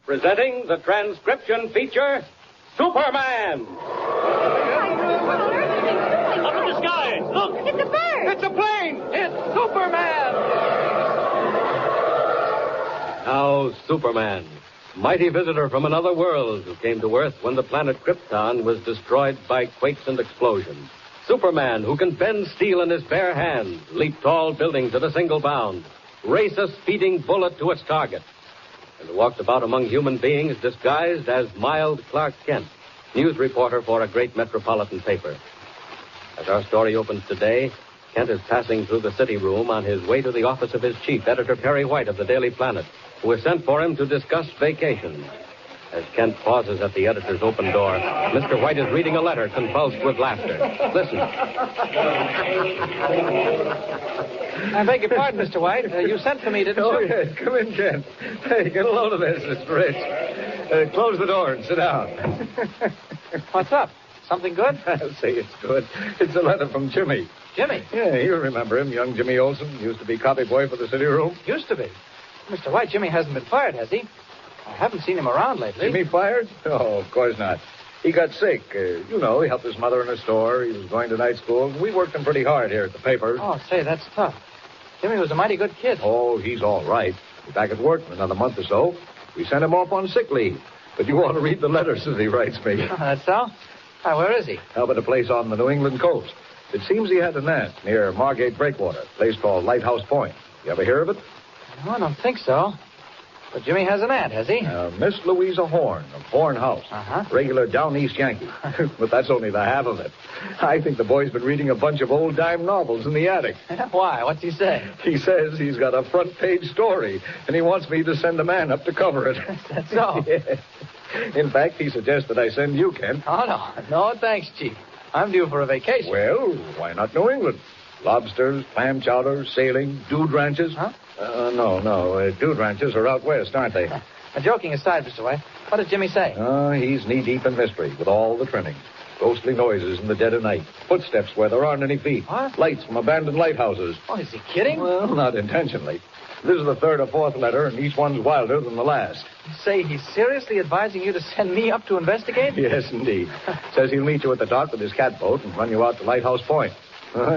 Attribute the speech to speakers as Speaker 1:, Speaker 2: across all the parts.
Speaker 1: presenting the transcription feature, Superman.
Speaker 2: Up in the sky! Look!
Speaker 3: It's a bird!
Speaker 1: It's a plane! It's Superman! Now, Superman, mighty visitor from another world who came to Earth when the planet Krypton was destroyed by quakes and explosions. Superman, who can bend steel in his bare hands, leap tall buildings at a single bound, race a speeding bullet to its target, and walked about among human beings disguised as mild Clark Kent, news reporter for a great metropolitan paper. As our story opens today, Kent is passing through the city room on his way to the office of his chief, Editor Perry White of the Daily Planet, who has sent for him to discuss vacations. As Kent pauses at the editor's open door, Mr. White is reading a letter convulsed with laughter. Listen.
Speaker 4: I beg your pardon, Mr. White. You sent for me, didn't you?
Speaker 5: Oh, yes. Come in, Kent. Hey, get a load of this. It's rich. Close the door and sit down.
Speaker 4: What's up? Something good?
Speaker 5: I'll say it's good. It's a letter from Jimmy.
Speaker 4: Jimmy?
Speaker 5: Yeah, you remember him, young Jimmy Olsen. Used to be copy boy for the city room.
Speaker 4: Used to be. Mr. White, Jimmy hasn't been fired, has he? I haven't seen him around lately.
Speaker 5: Jimmy fired? Oh, of course not. He got sick. He helped his mother in her store. He was going to night school. We worked him pretty hard here at the paper.
Speaker 4: Oh, say, that's tough. Jimmy was a mighty good kid.
Speaker 5: Oh, he's all right. He's back at work in another month or so. We sent him off on sick leave. But you ought to read the letters that he writes me.
Speaker 4: Oh, that's so? Why, where is he?
Speaker 5: Up at a place on the New England coast. It seems he had an aunt near Margate Breakwater, a place called Lighthouse Point. You ever hear of it?
Speaker 4: No, I don't think so. But Jimmy has an aunt, has he?
Speaker 5: Miss Louisa Horn of Horn House.
Speaker 4: Uh-huh.
Speaker 5: Regular down east Yankee. But that's only the half of it. I think the boy's been reading a bunch of old-time novels in the attic.
Speaker 4: Why? What's he say?
Speaker 5: He says he's got a front-page story, and he wants me to send a man up to cover it.
Speaker 4: That's so?
Speaker 5: Yeah. In fact, he suggests that I send you, Kent.
Speaker 4: Oh, no. No, thanks, Chief. I'm due for a vacation.
Speaker 5: Well, why not New England? Lobsters, clam chowder, sailing, dude ranches.
Speaker 4: Huh?
Speaker 5: No. Dude ranches are out west, aren't they?
Speaker 4: Joking aside, Mr. White, what did Jimmy say?
Speaker 5: He's knee-deep in mystery with all the trimming. Ghostly noises in the dead of night. Footsteps where there aren't any feet.
Speaker 4: What?
Speaker 5: Lights from abandoned lighthouses.
Speaker 4: Oh, is he kidding?
Speaker 5: Well, not intentionally. This is the third or fourth letter, and each one's wilder than the last.
Speaker 4: You say he's seriously advising you to send me up to investigate?
Speaker 5: Yes, indeed. Says he'll meet you at the dock with his catboat and run you out to Lighthouse Point.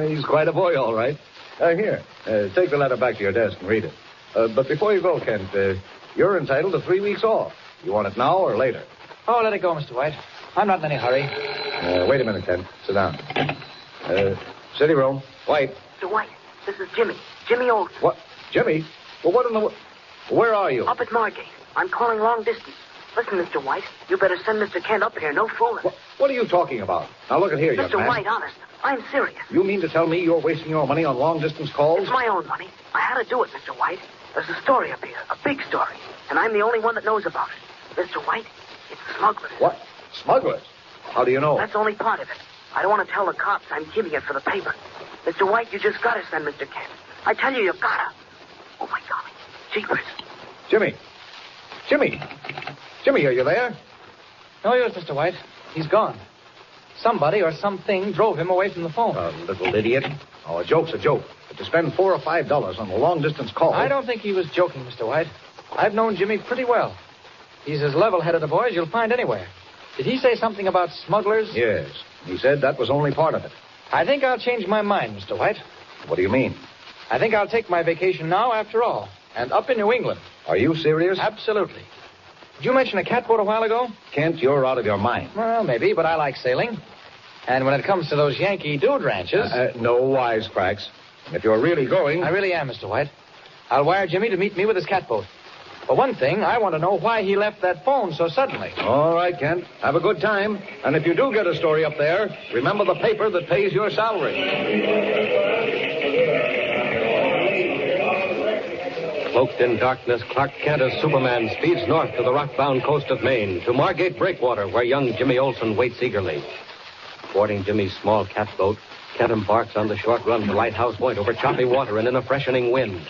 Speaker 5: He's quite a boy, all right. Here, take the letter back to your desk and read it. But before you go, Kent, you're entitled to 3 weeks off. You want it now or later?
Speaker 4: Oh, let it go, Mr. White. I'm not in any hurry.
Speaker 5: Wait a minute, Kent. Sit down. City room. White.
Speaker 6: Mr. White, this is Jimmy. Jimmy Olsen.
Speaker 5: What? Jimmy? Well, what in the... Where are you?
Speaker 6: Up at Margate. I'm calling long distance. Listen, Mr. White, you better send Mr. Kent up here, no fooling.
Speaker 5: What are you talking about? Now, look at here, young
Speaker 6: Mr.
Speaker 5: man.
Speaker 6: White, honest, I'm serious.
Speaker 5: You mean to tell me you're wasting your money on long-distance calls?
Speaker 6: It's my own money. I had to do it, Mr. White. There's a story up here, a big story, and I'm the only one that knows about it. Mr. White, it's smugglers.
Speaker 5: What? Smugglers? How do you know?
Speaker 6: That's only part of it. I don't want to tell the cops I'm giving it for the paper. Mr. White, you just gotta send Mr. Kent. I tell you, you gotta. Oh, my golly. Jeepers.
Speaker 5: Jimmy, are you there?
Speaker 4: No use, Mr. White. He's gone. Somebody or something drove him away from the phone.
Speaker 5: Little idiot. Oh, a joke's a joke. But to spend $4 or $5 on a long-distance call...
Speaker 4: I don't think he was joking, Mr. White. I've known Jimmy pretty well. He's as level-headed a boy as you'll find anywhere. Did he say something about smugglers?
Speaker 5: Yes. He said that was only part of it.
Speaker 4: I think I'll change my mind, Mr. White.
Speaker 5: What do you mean?
Speaker 4: I think I'll take my vacation now, after all, and up in New England.
Speaker 5: Are you serious?
Speaker 4: Absolutely. Did you mention a catboat a while ago?
Speaker 5: Kent, you're out of your mind.
Speaker 4: Well, maybe, but I like sailing. And when it comes to those Yankee dude ranches...
Speaker 5: No wisecracks. If you're really going...
Speaker 4: I really am, Mr. White. I'll wire Jimmy to meet me with his catboat. For one thing, I want to know why he left that phone so suddenly.
Speaker 5: All right, Kent. Have a good time. And if you do get a story up there, remember the paper that pays your salary.
Speaker 1: Cloaked in darkness, Clark Kent as Superman speeds north to the rock-bound coast of Maine, to Margate Breakwater, where young Jimmy Olsen waits eagerly. Boarding Jimmy's small catboat, Kent embarks on the short run to Lighthouse Point over choppy water and in a freshening wind.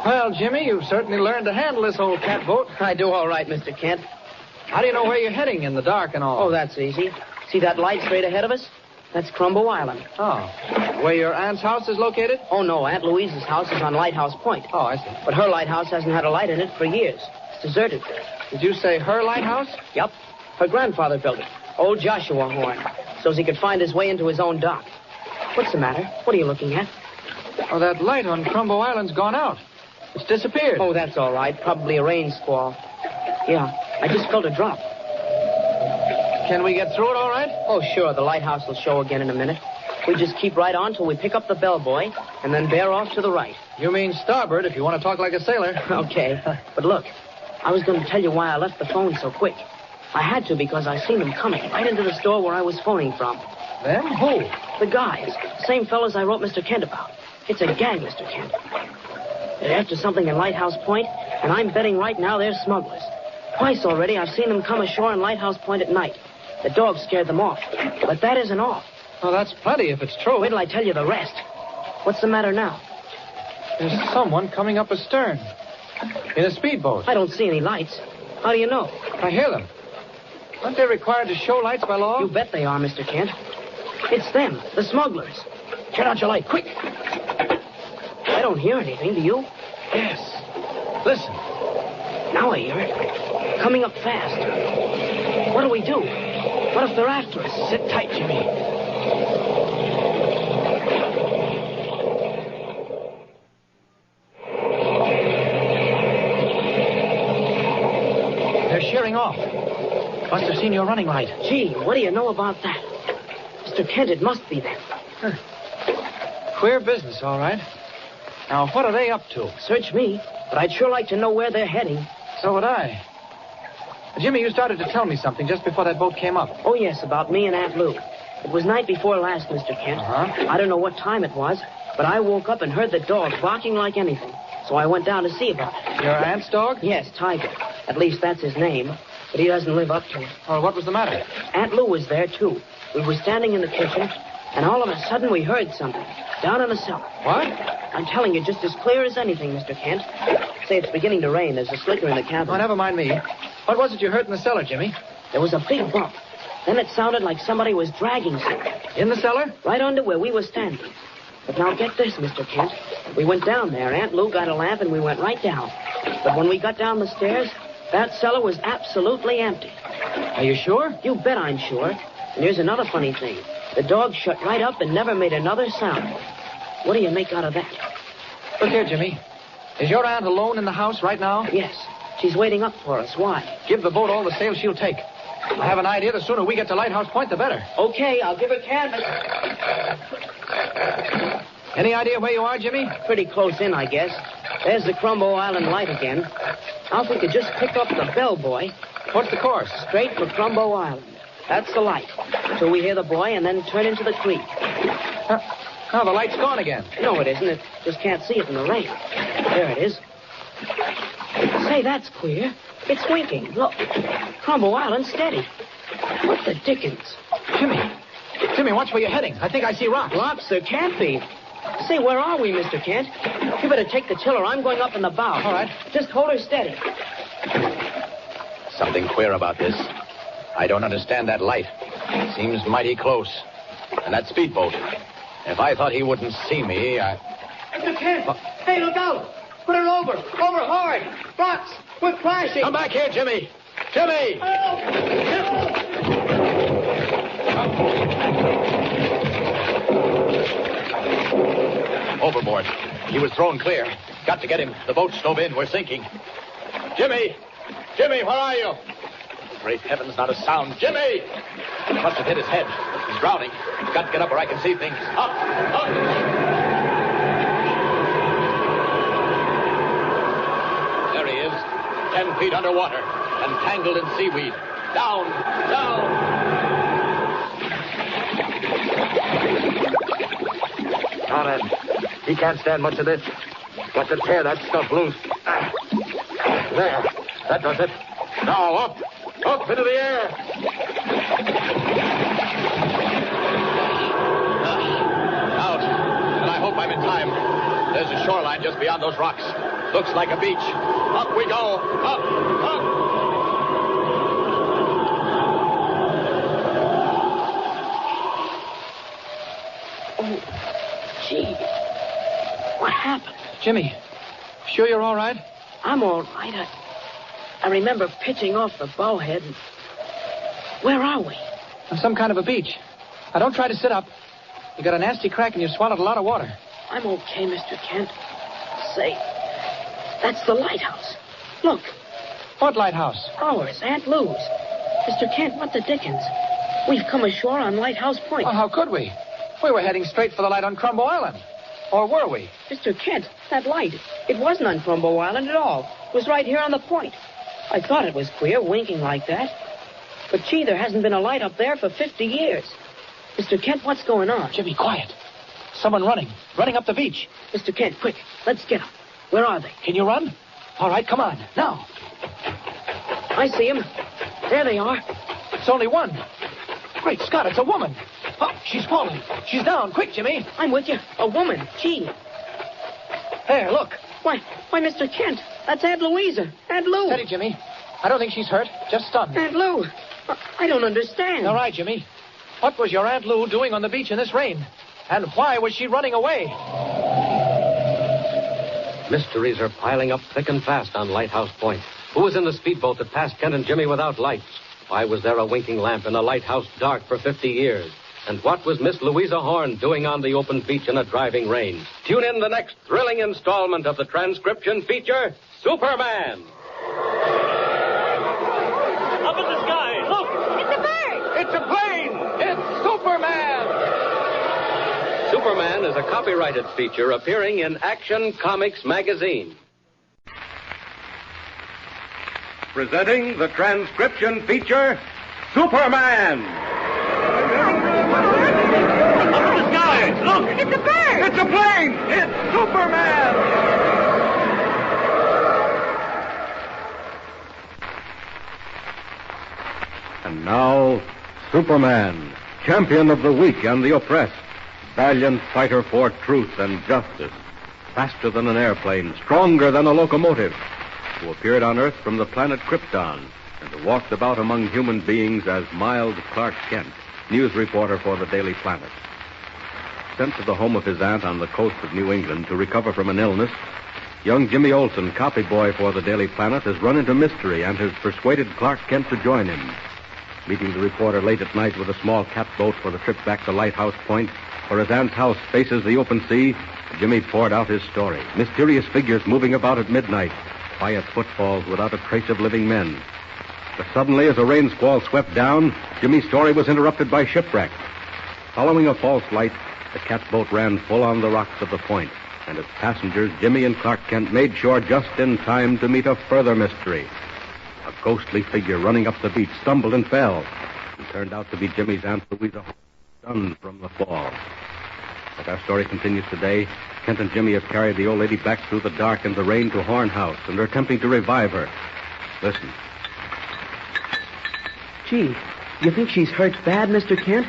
Speaker 4: Well, Jimmy, you've certainly learned to handle this old catboat.
Speaker 7: I do all right, Mr. Kent.
Speaker 4: How do you know where you're heading in the dark and all?
Speaker 7: Oh, that's easy. See that light straight ahead of us?
Speaker 3: That's Crumbo Island.
Speaker 4: Oh. Where your aunt's house is located?
Speaker 3: Oh, no, Aunt Louise's house is on Lighthouse Point.
Speaker 4: Oh, I see.
Speaker 3: But her lighthouse hasn't had a light in it for years. It's deserted.
Speaker 4: Did you say her lighthouse?
Speaker 3: Yup. Her grandfather built it. Old Joshua Horn. So he could find his way into his own dock. What's the matter? What are you looking at?
Speaker 4: Oh, that light on Crumbo Island's gone out. It's disappeared.
Speaker 3: Oh, that's all right. Probably a rain squall. Yeah, I just felt a drop.
Speaker 4: Can we get through it all right?
Speaker 3: Oh, sure. The lighthouse will show again in a minute. We just keep right on till we pick up the bellboy and then bear off to the right.
Speaker 4: You mean starboard if you want to talk like a sailor.
Speaker 3: Okay. But look, I was going to tell you why I left the phone so quick. I had to because I seen them coming right into the store where I was phoning from.
Speaker 4: Them? Who?
Speaker 3: The guys. Same fellas I wrote Mr. Kent about. It's a gang, Mr. Kent. They're after something in Lighthouse Point, and I'm betting right now they're smugglers. Twice already I've seen them come ashore in Lighthouse Point at night. The dog scared them off. But that isn't all.
Speaker 4: Well, that's plenty if it's true.
Speaker 3: Wait till I tell you the rest. What's the matter now?
Speaker 4: There's someone coming up astern. In a speedboat.
Speaker 3: I don't see any lights. How do you know?
Speaker 4: I hear them. Aren't they required to show lights by law?
Speaker 3: You bet they are, Mr. Kent. It's them, the smugglers. Turn out your light, quick. I don't hear anything, do you?
Speaker 4: Yes. Listen.
Speaker 3: Now I hear it. Coming up fast. What do we do? What if they're after us?
Speaker 4: Sit tight, Jimmy. They're shearing off. Must have seen your running light.
Speaker 3: Gee, what do you know about that? Mr. Kent, it must be them.
Speaker 4: Queer business, all right. Now, what are they up to?
Speaker 3: Search me, but I'd sure like to know where they're heading.
Speaker 4: So would I. Jimmy, you started to tell me something just before that boat came up.
Speaker 3: Oh, yes, about me and Aunt Lou. It was night before last, Mr. Kent.
Speaker 4: Uh-huh.
Speaker 3: I don't know what time it was, but I woke up and heard the dog barking like anything. So I went down to see about it.
Speaker 4: Your aunt's dog?
Speaker 3: Yes, Tiger. At least that's his name. But he doesn't live up to it.
Speaker 4: Well, what was the matter?
Speaker 3: Aunt Lou was there, too. We were standing in the kitchen, and all of a sudden we heard something. Down in the cellar.
Speaker 4: What?
Speaker 3: I'm telling you, just as clear as anything, Mr. Kent. Say, it's beginning to rain. There's a slicker in the cabin.
Speaker 4: Oh, never mind me. What was it you heard in the cellar, Jimmy?
Speaker 3: There was a big bump. Then it sounded like somebody was dragging something.
Speaker 4: In the cellar?
Speaker 3: Right under where we were standing. But now get this, Mr. Kent. We went down there. Aunt Lou got a lamp, and we went right down. But when we got down the stairs, that cellar was absolutely empty.
Speaker 4: Are you sure?
Speaker 3: You bet I'm sure. And here's another funny thing. The dog shut right up and never made another sound. What do you make out of that?
Speaker 4: Look here, Jimmy. Is your aunt alone in the house right now?
Speaker 3: Yes. She's waiting up for us. Why?
Speaker 4: Give the boat all the sail she'll take. I have an idea the sooner we get to Lighthouse Point, the better.
Speaker 3: Okay, I'll give her canvas.
Speaker 4: Any idea where you are, Jimmy?
Speaker 3: Pretty close in, I guess. There's the Crumbo Island light again. Now if we could just pick up the bellboy.
Speaker 4: What's the course?
Speaker 3: Straight for Crumbo Island. That's the light. Till we hear the boy and then turn into the creek.
Speaker 4: Now the light's gone again.
Speaker 3: No, it isn't. It just can't see it in the rain. There it is. Say, that's queer. It's winking. Look. Crumbo Island steady. What the dickens?
Speaker 4: Jimmy, watch where you're heading. I think I see rocks.
Speaker 3: Rocks? There can't be. Say, where are we, Mr. Kent? You better take the tiller. I'm going up in the bow.
Speaker 4: All right.
Speaker 3: Just hold her steady.
Speaker 5: Something queer about this. I don't understand that light. Seems mighty close. And that speedboat. If I thought he wouldn't see me,
Speaker 3: Mr. Kent! Hey, look out! Put her over! Over hard! Rocks! We're crashing!
Speaker 5: Come back here, Jimmy! Jimmy! Overboard. He was thrown clear. Got to get him. The boat stove in. We're sinking. Jimmy! Jimmy, where are you? Great heavens, not a sound. Jimmy! Must have hit his head. He's drowning. Got to get up where I can see things. Up! Up! There he is. 10 feet underwater. And tangled in seaweed. Down! Down!
Speaker 1: Now then, he can't stand much of this. Got to tear that stuff loose. There. That does it. Now up. Up into the air.
Speaker 5: Out. And I hope I'm in time. There's a shoreline just beyond those rocks. Looks like a beach. Up we go. Up. Up.
Speaker 3: What happened?
Speaker 4: Jimmy, sure you're all right?
Speaker 3: I'm all right. I remember pitching off the bowhead. And... Where are we?
Speaker 4: On some kind of a beach. Now, don't try to sit up. You got a nasty crack and you swallowed a lot of water.
Speaker 3: I'm okay, Mr. Kent. Say, that's the lighthouse. Look.
Speaker 4: What lighthouse?
Speaker 3: Ours, Aunt Lou's. Mr. Kent, what the dickens? We've come ashore on Lighthouse Point.
Speaker 4: Well, how could we? We were heading straight for the light on Crumbo Island. Or were we?
Speaker 3: Mr. Kent, that light, it wasn't on Crumbo Island at all. It was right here on the point. I thought it was queer, winking like that. But, gee, there hasn't been a light up there for 50 years. Mr. Kent, what's going on?
Speaker 4: Jimmy, quiet. Someone running up the beach.
Speaker 3: Mr. Kent, quick, let's get them. Where are they?
Speaker 4: Can you run? All right, come on, now.
Speaker 3: I see them. There they are.
Speaker 4: It's only one. Great Scott, it's a woman. Oh, she's falling. She's down. Quick, Jimmy.
Speaker 3: I'm with you. A woman. Gee.
Speaker 4: There, look.
Speaker 3: Why, Mr. Kent, that's Aunt Louisa. Aunt Lou.
Speaker 4: Steady, Jimmy. I don't think she's hurt. Just stunned.
Speaker 3: Aunt Lou. I don't understand.
Speaker 4: All right, Jimmy. What was your Aunt Lou doing on the beach in this rain? And why was she running away?
Speaker 1: Mysteries are piling up thick and fast on Lighthouse Point. Who was in the speedboat that passed Kent and Jimmy without lights? Why was there a winking lamp in a lighthouse dark for 50 years? And what was Miss Louisa Horn doing on the open beach in a driving rain? Tune in the next thrilling installment of the transcription feature, Superman.
Speaker 2: Up in the sky. Look.
Speaker 7: It's a bird.
Speaker 4: It's a plane. It's Superman.
Speaker 1: Superman is a copyrighted feature appearing in Action Comics magazine. Presenting the transcription feature, Superman.
Speaker 2: Up in the sky. Look.
Speaker 7: It's a bird.
Speaker 5: It's a plane! It's Superman!
Speaker 1: And now, Superman, champion of the weak and the oppressed, valiant fighter for truth and justice, faster than an airplane, stronger than a locomotive, who appeared on Earth from the planet Krypton and who walked about among human beings as Miles Clark Kent, news reporter for the Daily Planet. Sent to the home of his aunt on the coast of New England to recover from an illness, young Jimmy Olsen, copy boy for the Daily Planet, has run into mystery and has persuaded Clark Kent to join him. Meeting the reporter late at night with a small catboat for the trip back to Lighthouse Point, where his aunt's house faces the open sea, Jimmy poured out his story. Mysterious figures moving about at midnight, quiet footfalls without a trace of living men. But suddenly, as a rain squall swept down, Jimmy's story was interrupted by shipwreck. Following a false light, the catboat ran full on the rocks of the point, and its passengers, Jimmy and Clark Kent, made shore just in time to meet a further mystery. A ghostly figure running up the beach stumbled and fell. It turned out to be Jimmy's Aunt Louisa, stunned from the fall. As our story continues today, Kent and Jimmy have carried the old lady back through the dark and the rain to Horn House and are attempting to revive her. Listen.
Speaker 3: Gee, you think she's hurt bad, Mr. Kent?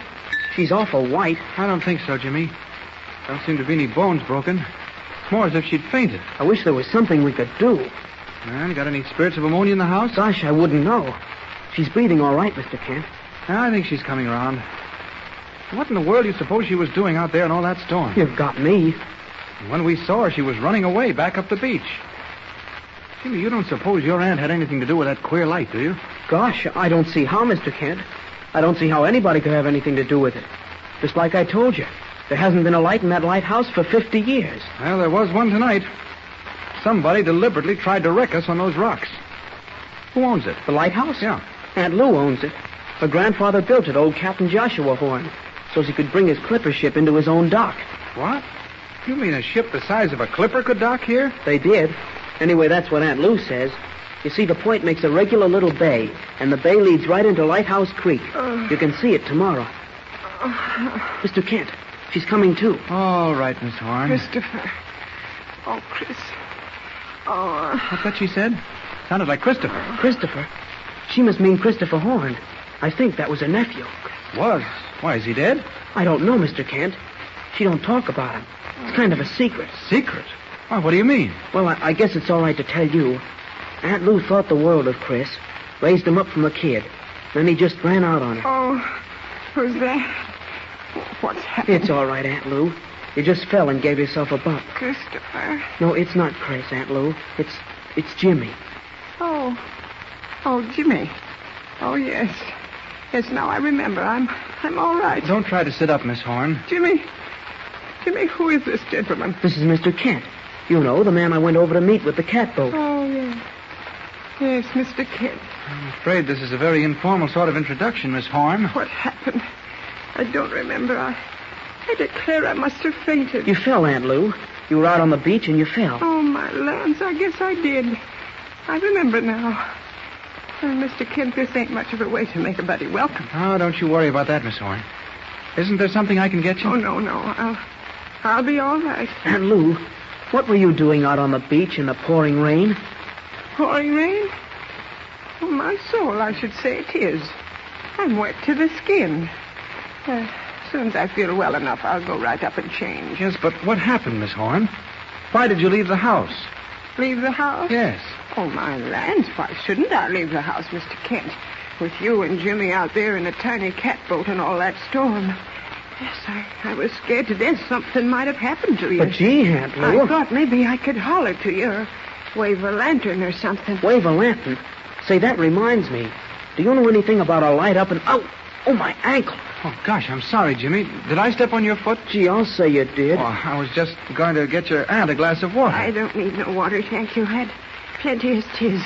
Speaker 3: She's awful white.
Speaker 8: I don't think so, Jimmy. Don't seem to be any bones broken. It's more as if she'd fainted.
Speaker 3: I wish there was something we could do.
Speaker 8: Man, got any spirits of ammonia in the house?
Speaker 3: Gosh, I wouldn't know. She's breathing all right, Mr. Kent.
Speaker 8: I think she's coming around. What in the world do you suppose she was doing out there in all that storm?
Speaker 3: You've got me.
Speaker 8: And when we saw her, she was running away back up the beach. Jimmy, you don't suppose your aunt had anything to do with that queer light, do you?
Speaker 3: Gosh, I don't see how, Mr. Kent. I don't see how anybody could have anything to do with it. Just like I told you, there hasn't been a light in that lighthouse for 50 years.
Speaker 8: Well, there was one tonight. Somebody deliberately tried to wreck us on those rocks. Who owns it?
Speaker 3: The lighthouse?
Speaker 8: Yeah.
Speaker 3: Aunt Lou owns it. Her grandfather built it, old Captain Joshua Horn, so he could bring his clipper ship into his own dock.
Speaker 8: What? You mean a ship the size of a clipper could dock here?
Speaker 3: They did. Anyway, that's what Aunt Lou says. You see, the point makes a regular little bay, and the bay leads right into Lighthouse Creek. You can see it tomorrow. Mr. Kent, she's coming too.
Speaker 8: All right, Miss Horn.
Speaker 7: Christopher. Oh, Chris. Oh.
Speaker 8: What's that she said? Sounded like Christopher.
Speaker 3: Christopher? She must mean Christopher Horn. I think that was her nephew.
Speaker 8: Was? Why, is he dead?
Speaker 3: I don't know, Mr. Kent. She don't talk about him. It's kind of a secret.
Speaker 8: Secret? Why, what do you mean?
Speaker 3: Well, I guess it's all right to tell you. Aunt Lou thought the world of Chris. Raised him up from a kid. Then he just ran out on her.
Speaker 7: Oh, who's that? What's happening?
Speaker 3: It's all right, Aunt Lou. You just fell and gave yourself a bump.
Speaker 7: Christopher.
Speaker 3: No, it's not Chris, Aunt Lou. It's Jimmy.
Speaker 7: Oh. Oh, Jimmy. Oh, yes. Yes, now I remember. I'm all right.
Speaker 8: Don't try to sit up, Miss Horn.
Speaker 7: Jimmy, who is this gentleman?
Speaker 3: This is Mr. Kent. You know, the man I went over to meet with the catboat.
Speaker 7: Oh, yes. Yes, Mr. Kent.
Speaker 8: I'm afraid this is a very informal sort of introduction, Miss Horn.
Speaker 7: What happened? I don't remember. I declare I must have fainted.
Speaker 3: You fell, Aunt Lou. You were out on the beach and you fell.
Speaker 7: Oh, my lands, I guess I did. I remember now. Mr. Kent, this ain't much of a way to make a buddy welcome.
Speaker 8: Oh, don't you worry about that, Miss Horn. Isn't there something I can get you?
Speaker 7: Oh, no. I'll be all right.
Speaker 3: Aunt Lou, what were you doing out on the beach in the pouring rain?
Speaker 7: Pouring rain? Oh, my soul, I should say it is. I'm wet to the skin. As soon as I feel well enough, I'll go right up and change.
Speaker 8: Yes, but what happened, Miss Horn? Why did you leave the house?
Speaker 7: Leave the house?
Speaker 8: Yes.
Speaker 7: Oh, my lands, why shouldn't I leave the house, Mr. Kent? With you and Jimmy out there in a tiny catboat and all that storm. Yes, I was scared to death something might have happened to you.
Speaker 3: But gee, Aunt Lou.
Speaker 7: I thought maybe I could holler to you or wave a lantern or something.
Speaker 3: Wave a lantern? Say, that reminds me. Do you know anything about a light up and... Oh, my ankle.
Speaker 8: Oh, gosh, I'm sorry, Jimmy. Did I step on your foot?
Speaker 3: Gee, I'll say you did.
Speaker 8: Oh, I was just going to get your aunt a glass of water.
Speaker 7: I don't need no water, thank you. Had plenty as 'tis.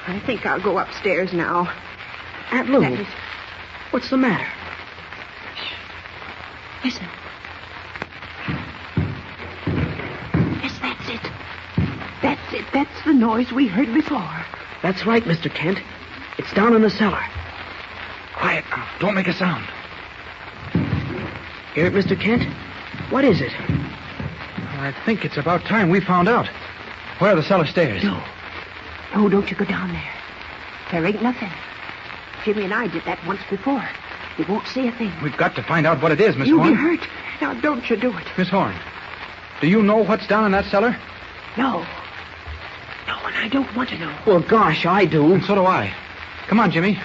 Speaker 7: I think I'll go upstairs now.
Speaker 3: Aunt Lou, what's the matter?
Speaker 7: Listen. Yes, that's it. That's it. That's the noise we heard before.
Speaker 3: That's right, Mr. Kent. It's down in the cellar.
Speaker 8: Quiet now. Don't make a sound.
Speaker 3: Hear it, Mr. Kent? What is it?
Speaker 8: I think it's about time we found out. Where are the cellar stairs?
Speaker 7: No, don't you go down there. There ain't nothing. Jimmy and I did that once before. You won't see a thing.
Speaker 8: We've got to find out what it is, Miss
Speaker 7: You'll
Speaker 8: Horn.
Speaker 7: be hurt. Now, don't you do it.
Speaker 8: Miss Horn, do you know what's down in that cellar?
Speaker 7: No. No, and I don't want to know.
Speaker 3: Well, gosh, I do.
Speaker 8: And so do I. Come on, Jimmy.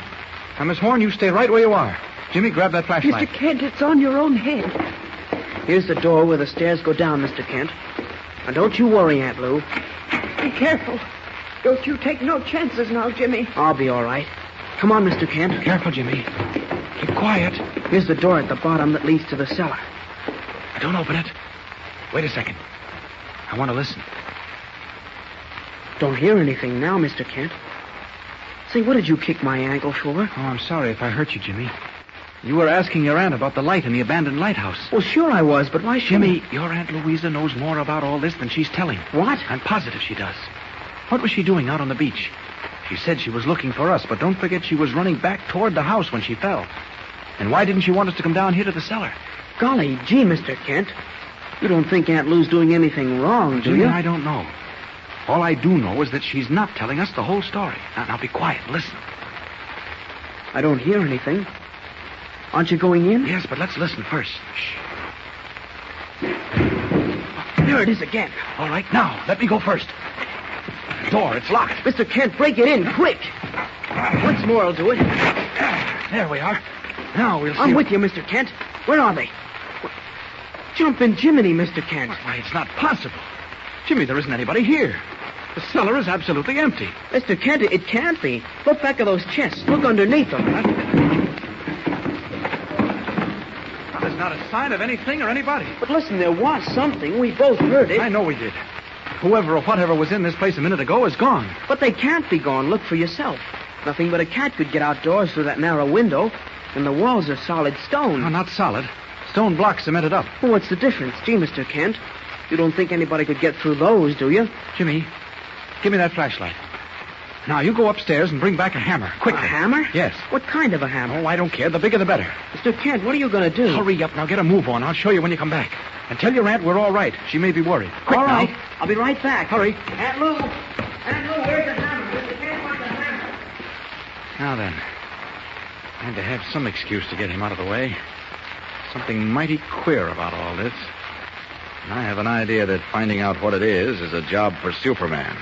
Speaker 8: Now, Miss Horn, you stay right where you are. Jimmy, grab that flashlight.
Speaker 7: Mr. Kent, it's on your own head.
Speaker 3: Here's the door where the stairs go down, Mr. Kent. Now, don't you worry, Aunt Lou.
Speaker 7: Be careful. Don't you take no chances now, Jimmy.
Speaker 3: I'll be all right. Come on, Mr. Kent.
Speaker 8: Careful, Jimmy. Keep quiet.
Speaker 3: Here's the door at the bottom that leads to the cellar.
Speaker 8: Don't open it. Wait a second. I want to listen.
Speaker 3: Don't hear anything now, Mr. Kent. Say, what did you kick my ankle for?
Speaker 8: Oh, I'm sorry if I hurt you, Jimmy. You were asking your aunt about the light in the abandoned lighthouse.
Speaker 3: Well, sure I was, but why should
Speaker 8: Jimmy, your Aunt Louisa knows more about all this than she's telling.
Speaker 3: What?
Speaker 8: I'm positive she does. What was she doing out on the beach? She said she was looking for us, but don't forget she was running back toward the house when she fell. And why didn't she want us to come down here to the cellar?
Speaker 3: Golly gee, Mr. Kent. You don't think Aunt Lou's doing anything wrong, do
Speaker 8: Jimmy,
Speaker 3: you?
Speaker 8: I don't know. All I do know is that she's not telling us the whole story. Now be quiet. Listen.
Speaker 3: I don't hear anything. Aren't you going in?
Speaker 8: Yes, but let's listen first. Shh.
Speaker 3: There it is again.
Speaker 8: All right, now, let me go first. Door, it's locked.
Speaker 3: Mr. Kent, break it in, quick. Once more will do it.
Speaker 8: There we are. Now we'll see.
Speaker 3: I'm with you, Mr. Kent. Where are they? Jumping Jiminy, Mr. Kent.
Speaker 8: Why, it's not possible. Jimmy, there isn't anybody here. The cellar is absolutely empty.
Speaker 3: Mr. Kent, it can't be. Look back at those chests. Look underneath them.
Speaker 8: Well, there's not a sign of anything or anybody.
Speaker 3: But listen, there was something. We both heard it.
Speaker 8: I know we did. Whoever or whatever was in this place a minute ago is gone.
Speaker 3: But they can't be gone. Look for yourself. Nothing but a cat could get outdoors through that narrow window. And the walls are solid stone.
Speaker 8: No, not solid. Stone blocks cemented up.
Speaker 3: Well, what's the difference? Gee, Mr. Kent, you don't think anybody could get through those, do you?
Speaker 8: Jimmy, give me that flashlight. Now, you go upstairs and bring back a hammer, quickly.
Speaker 3: A hammer?
Speaker 8: Yes.
Speaker 3: What kind of a hammer?
Speaker 8: Oh, I don't care. The bigger the better.
Speaker 3: Mr. Kent, what are you going to do?
Speaker 8: Hurry up. Now, get a move on. I'll show you when you come back. And tell your aunt we're all right. She may be worried. Quick
Speaker 3: all right.
Speaker 8: now.
Speaker 3: I'll be right back.
Speaker 8: Hurry.
Speaker 3: Aunt Lou! Aunt Lou, where's the hammer? Mr. Kent wants the hammer.
Speaker 8: Now then. I had to have some excuse to get him out of the way. Something mighty queer about all this. And I have an idea that finding out what it is a job for Superman.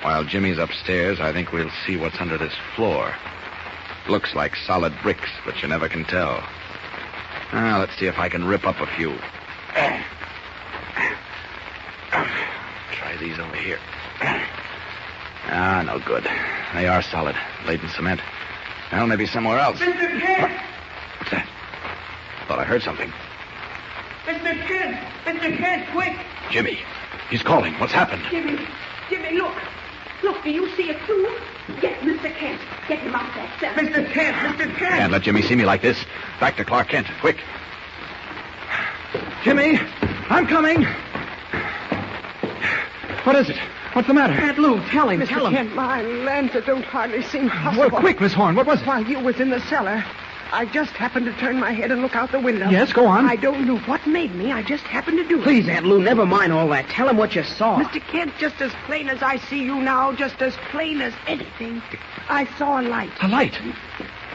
Speaker 8: While Jimmy's upstairs, I think we'll see what's under this floor. Looks like solid bricks, but you never can tell. Now, let's see if I can rip up a few. Try these over here. Ah, no good. They are solid. Laid in cement. Well, maybe somewhere else.
Speaker 7: Mr. Kent!
Speaker 8: What's that? Thought I heard something.
Speaker 7: Mr. Kent! Mr. Kent, quick!
Speaker 8: Jimmy. He's calling. What's happened?
Speaker 7: Jimmy, look. Look, do you see it too? Get Mr. Kent. Get him out that cellar. Mr. Kent! Mr. Kent!
Speaker 8: Can't let Jimmy see me like this. Back to Clark Kent. Quick. Jimmy, I'm coming. What is it? What's the matter?
Speaker 3: Aunt Lou, tell him,
Speaker 7: Mr. Kent, my lands, it don't hardly seem possible.
Speaker 8: Well, quick, Miss Horn. What was it?
Speaker 7: While you was in the cellar, I just happened to turn my head and look out the window.
Speaker 8: Yes, go on.
Speaker 7: I don't know what made me. I just happened to do it.
Speaker 3: Please, Aunt Lou, never mind all that. Tell him what you saw.
Speaker 7: Mr. Kent, just as plain as I see you now, just as plain as anything, I saw a light.
Speaker 8: A light?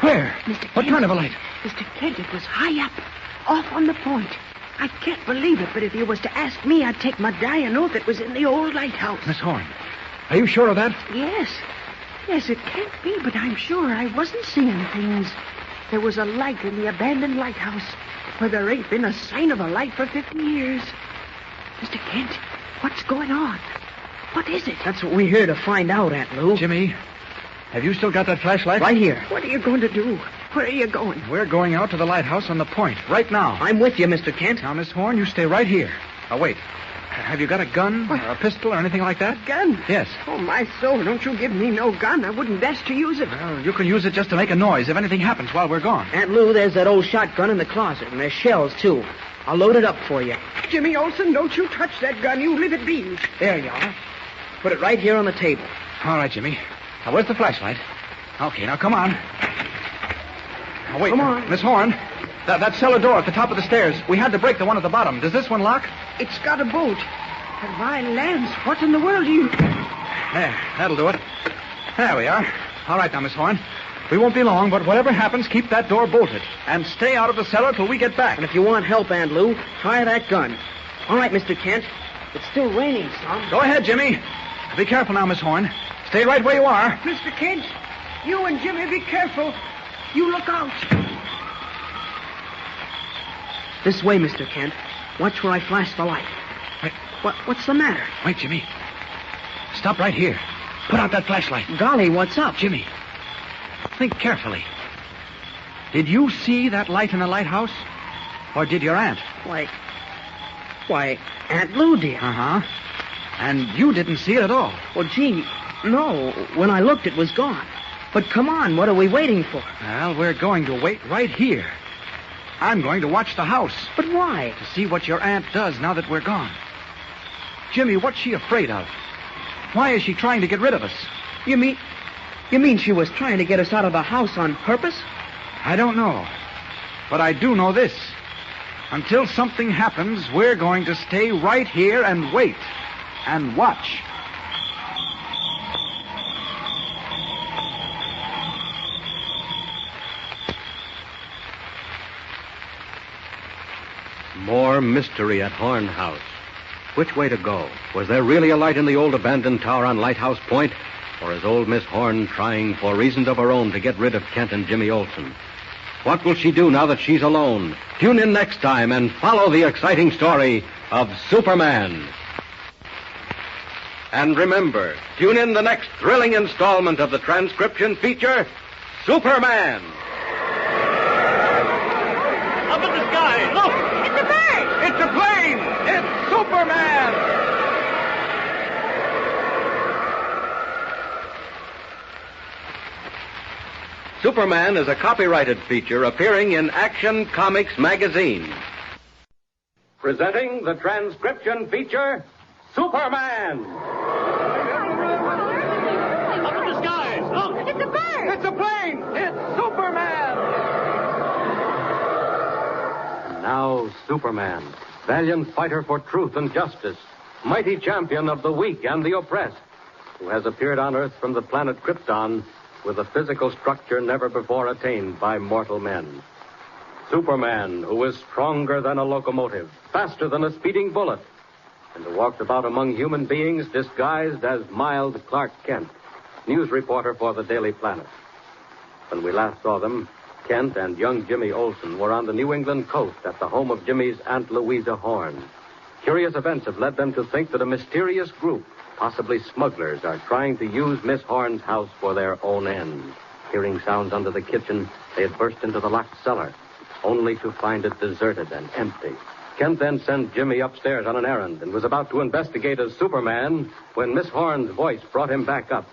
Speaker 8: Where?
Speaker 7: Mr. Kent,
Speaker 8: What kind of a light?
Speaker 7: Mr. Kent, it was high up, off on the point. I can't believe it, but if you was to ask me, I'd take my dying oath it was in the old lighthouse.
Speaker 8: Miss Horn, are you sure of that?
Speaker 7: Yes. Yes, it can't be, but I'm sure I wasn't seeing things. There was a light in the abandoned lighthouse where there ain't been a sign of a light for 50 years. Mr. Kent, what's going on? What is it?
Speaker 3: That's what we're here to find out, Aunt Lou.
Speaker 8: Jimmy, have you still got that flashlight?
Speaker 3: Right here.
Speaker 7: What are you going to do? Where are you going?
Speaker 8: We're going out to the lighthouse on the point, right now.
Speaker 3: I'm with you, Mr. Kent.
Speaker 8: Now, Miss Horn, you stay right here. Oh, wait. Have you got a gun or a pistol or anything like that?
Speaker 7: Gun?
Speaker 8: Yes.
Speaker 7: Oh, my soul, don't you give me no gun. I wouldn't dare to use it.
Speaker 8: Well, you can use it just to make a noise if anything happens while we're gone.
Speaker 3: Aunt Lou, there's that old shotgun in the closet, and there's shells, too. I'll load it up for you.
Speaker 7: Jimmy Olsen, don't you touch that gun. You leave it be.
Speaker 3: There you are. Put it right here on the table.
Speaker 8: All right, Jimmy. Now, where's the flashlight? Okay, now, come on. Now, wait.
Speaker 3: Come on.
Speaker 8: Miss Horn, that cellar door at the top of the stairs, we had to break the one at the bottom. Does this one lock?
Speaker 7: It's got a bolt. And my lands, what in the world are you...
Speaker 8: There, that'll do it. There we are. All right, now, Miss Horn. We won't be long, but whatever happens, keep that door bolted. And stay out of the cellar till we get back.
Speaker 3: And if you want help, Aunt Lou, try that gun. All right, Mr. Kent. It's still raining some.
Speaker 8: Go ahead, Jimmy. Be careful now, Miss Horn. Stay right where you are.
Speaker 7: Mr. Kent, you and Jimmy, be careful. You look out.
Speaker 3: This way, Mr. Kent. Watch where I flash the light.
Speaker 8: Wait.
Speaker 3: What's the matter?
Speaker 8: Wait, Jimmy. Stop right here. Put out that flashlight.
Speaker 3: Golly, what's up?
Speaker 8: Jimmy, think carefully. Did you see that light in the lighthouse? Or did your aunt?
Speaker 3: Why, Aunt Lou did.
Speaker 8: Uh-huh. And you didn't see it at all.
Speaker 3: Well, gee, no. When I looked, it was gone. But come on, what are we waiting for?
Speaker 8: Well, we're going to wait right here. I'm going to watch the house.
Speaker 3: But why?
Speaker 8: To see what your aunt does now that we're gone. Jimmy, what's she afraid of? Why is she trying to get rid of us?
Speaker 3: You mean she was trying to get us out of the house on purpose?
Speaker 8: I don't know. But I do know this. Until something happens, we're going to stay right here and wait. And watch.
Speaker 1: More mystery at Horn House. Which way to go? Was there really a light in the old abandoned tower on Lighthouse Point? Or is old Miss Horn trying for reasons of her own to get rid of Kent and Jimmy Olsen? What will she do now that she's alone? Tune in next time and follow the exciting story of Superman. And remember, tune in the next thrilling installment of the transcription feature, Superman.
Speaker 2: Up in the sky, look!
Speaker 7: It's a bird!
Speaker 8: It's a plane! It's Superman!
Speaker 1: Superman is a copyrighted feature appearing in Action Comics magazine. Presenting the transcription feature, Superman.
Speaker 2: Up in the skies, look!
Speaker 7: It's a bird!
Speaker 8: It's a plane! It's Superman!
Speaker 1: Now, Superman, valiant fighter for truth and justice, mighty champion of the weak and the oppressed, who has appeared on Earth from the planet Krypton with a physical structure never before attained by mortal men. Superman, who is stronger than a locomotive, faster than a speeding bullet, and who walks about among human beings disguised as mild Clark Kent, news reporter for the Daily Planet. When we last saw them, Kent and young Jimmy Olsen were on the New England coast at the home of Jimmy's Aunt Louisa Horn. Curious events have led them to think that a mysterious group, possibly smugglers, are trying to use Miss Horn's house for their own ends. Hearing sounds under the kitchen, they had burst into the locked cellar, only to find it deserted and empty. Kent then sent Jimmy upstairs on an errand and was about to investigate as Superman when Miss Horn's voice brought him back up.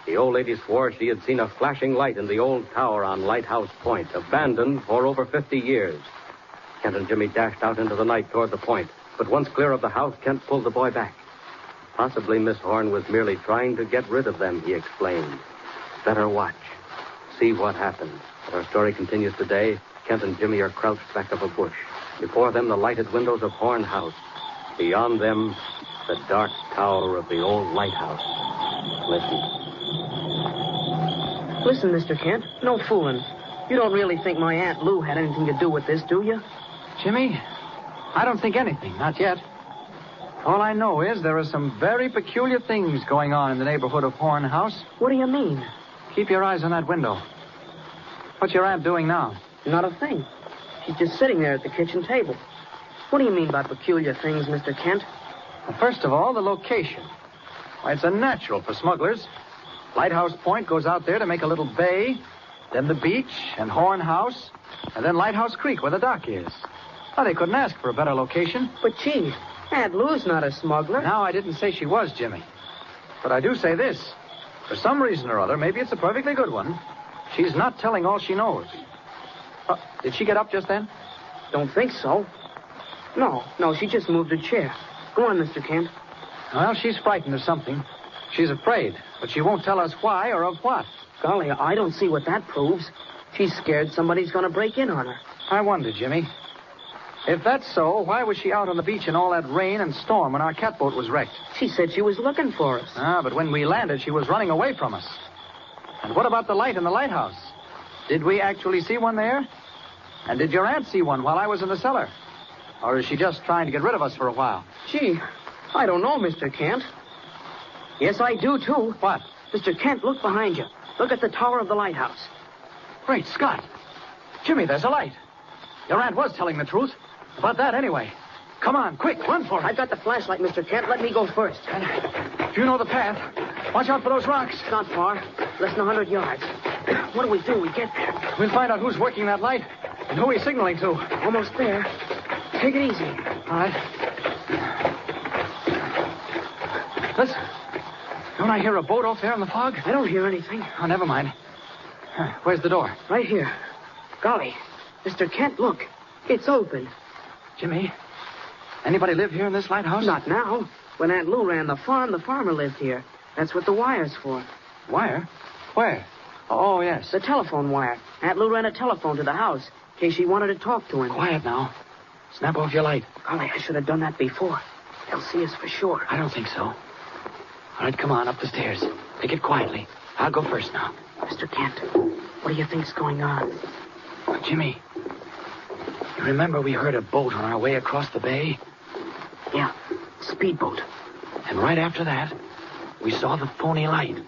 Speaker 1: The old lady swore she had seen a flashing light in the old tower on Lighthouse Point, abandoned for over 50 years. Kent and Jimmy dashed out into the night toward the point, but once clear of the house, Kent pulled the boy back. Possibly Miss Horn was merely trying to get rid of them, he explained. Better watch. See what happens. As our story continues today, Kent and Jimmy are crouched back of a bush. Before them, the lighted windows of Horn House. Beyond them, the dark tower of the old lighthouse. Listen.
Speaker 3: Listen, Mr. Kent, no fooling. You don't really think my Aunt Lou had anything to do with this, do you?
Speaker 4: Jimmy, I don't think anything, not yet. All I know is there are some very peculiar things going on in the neighborhood of Horn House.
Speaker 3: What do you mean?
Speaker 4: Keep your eyes on that window. What's your aunt doing now?
Speaker 3: Not a thing. She's just sitting there at the kitchen table. What do you mean by peculiar things, Mr. Kent?
Speaker 4: Well, first of all, the location. Why, it's unnatural for smugglers. Lighthouse Point goes out there to make a little bay, then the beach and Horn House, and then Lighthouse Creek where the dock is. Well, they couldn't ask for a better location.
Speaker 3: But, gee, Aunt Lou's not a smuggler.
Speaker 4: Now, I didn't say she was, Jimmy. But I do say this. For some reason or other, maybe it's a perfectly good one, she's not telling all she knows. Did she get up just then?
Speaker 3: Don't think so. No, she just moved her chair. Go on, Mr. Kent.
Speaker 4: Well, she's frightened of something. She's afraid, but she won't tell us why or of what.
Speaker 3: Golly, I don't see what that proves. She's scared somebody's going to break in on her.
Speaker 4: I wonder, Jimmy. If that's so, why was she out on the beach in all that rain and storm when our catboat was wrecked?
Speaker 3: She said she was looking for us.
Speaker 4: But when we landed, she was running away from us. And what about the light in the lighthouse? Did we actually see one there? And did your aunt see one while I was in the cellar? Or is she just trying to get rid of us for a while?
Speaker 3: Gee, I don't know, Mr. Kent. Yes, I do, too.
Speaker 4: What?
Speaker 3: Mr. Kent, look behind you. Look at the tower of the lighthouse.
Speaker 4: Great Scott. Jimmy, there's a light. Your aunt was telling the truth. About that, anyway. Come on, quick, run for it.
Speaker 3: I've got the flashlight, Mr. Kent. Let me go first.
Speaker 4: And if you know the path, watch out for those rocks.
Speaker 3: It's not far. Less than 100 yards. What do we do when we get there?
Speaker 4: We'll find out who's working that light and who he's signaling to.
Speaker 3: Almost there. Take it easy.
Speaker 4: All right. Listen. Don't I hear a boat off there in the fog?
Speaker 3: I don't hear anything.
Speaker 4: Oh, never mind. Where's the door?
Speaker 3: Right here. Golly. Mr. Kent, look. It's open.
Speaker 4: Jimmy, anybody live here in this lighthouse?
Speaker 3: Not now. When Aunt Lou ran the farm, the farmer lived here. That's what the wire's for.
Speaker 4: Wire? Where? Oh, yes.
Speaker 3: The telephone wire. Aunt Lou ran a telephone to the house in case she wanted to talk to him.
Speaker 4: Quiet now. Snap off your light.
Speaker 3: Golly, I should have done that before. They'll see us for sure.
Speaker 4: I don't think so. All right, come on, up the stairs. Take it quietly. I'll go first now.
Speaker 3: Mr. Kent, what do you think's going on?
Speaker 4: Jimmy, you remember we heard a boat on our way across the bay?
Speaker 3: Yeah, speedboat.
Speaker 4: And right after that, we saw the phony light.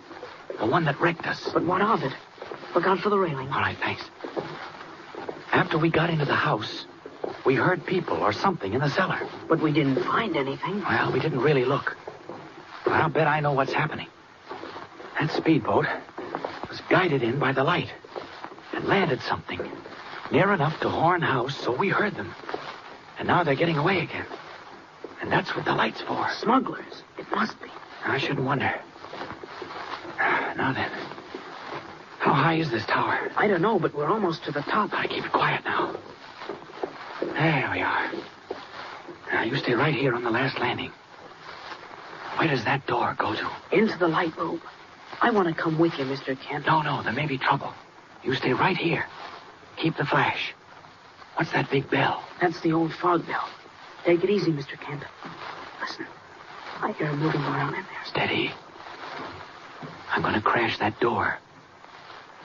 Speaker 4: The one that wrecked us.
Speaker 3: But what of it? Look out for the railing.
Speaker 4: All right, thanks. After we got into the house, we heard people or something in the cellar.
Speaker 3: But we didn't find anything.
Speaker 4: Well, we didn't really look. But I'll bet I know what's happening. That speedboat was guided in by the light and landed something near enough to Horn House so we heard them. And now they're getting away again. And that's what the light's for.
Speaker 3: Smugglers. It must be.
Speaker 4: I shouldn't wonder. Now then, how high is this tower?
Speaker 3: I don't know, but we're almost to the top.
Speaker 4: Gotta keep it quiet now. There we are. Now, you stay right here on the last landing. Where does that door go to?
Speaker 3: Into the light room. I want to come with you, Mr. Kent.
Speaker 4: No, there may be trouble. You stay right here. Keep the flash. What's that big bell?
Speaker 3: That's the old fog bell. Take it easy, Mr. Kent. Listen, I hear him moving around in there.
Speaker 4: Steady. I'm going to crash that door.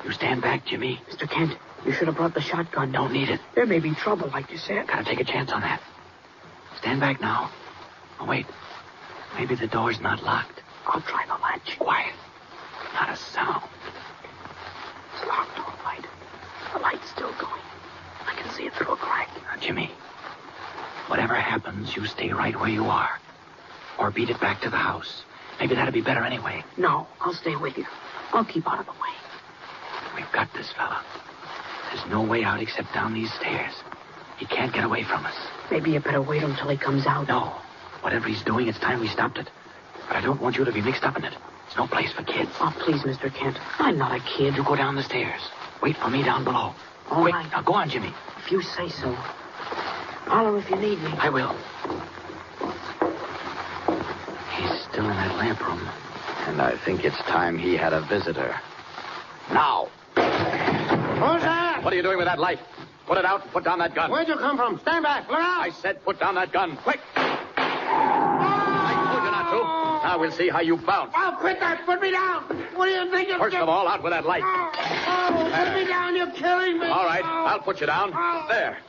Speaker 4: You stand back, Jimmy.
Speaker 3: Mr. Kent, you should have brought the shotgun.
Speaker 4: Don't need it.
Speaker 3: There may be trouble, like you said.
Speaker 4: Gotta take a chance on that. Stand back now. Oh, wait. Maybe the door's not locked.
Speaker 3: I'll try the latch.
Speaker 4: Quiet. Not a sound.
Speaker 3: It's locked, all right. The light's
Speaker 4: Jimmy, whatever happens, you stay right where you are. Or beat it back to the house. Maybe that'd be better anyway.
Speaker 3: No, I'll stay with you. I'll keep out of the way.
Speaker 4: We've got this fella. There's no way out except down these stairs. He can't get away from us.
Speaker 3: Maybe you better wait until he comes out.
Speaker 4: No. Whatever he's doing, it's time we stopped it. But I don't want you to be mixed up in it. It's no place for kids.
Speaker 3: Oh, please, Mr. Kent. I'm not a kid.
Speaker 4: You go down the stairs. Wait for me down below.
Speaker 3: All
Speaker 4: Quick.
Speaker 3: right.
Speaker 4: Now go on, Jimmy.
Speaker 3: If you say so. Holler if you need me.
Speaker 4: I will. He's still in that lamp room.
Speaker 8: And I think it's time he had a visitor.
Speaker 4: Now.
Speaker 9: Who's that?
Speaker 8: What are you doing with that light? Put it out and put down that gun.
Speaker 9: Where'd you come from? Stand back. Look out.
Speaker 8: I said put down that gun. Quick. I told you not to. Now we'll see how you bounce.
Speaker 9: Oh, quit that. Put me down. What do you think you're
Speaker 8: First of all, out with that light.
Speaker 9: put me down. You're killing me.
Speaker 8: All right, I'll put you down. There.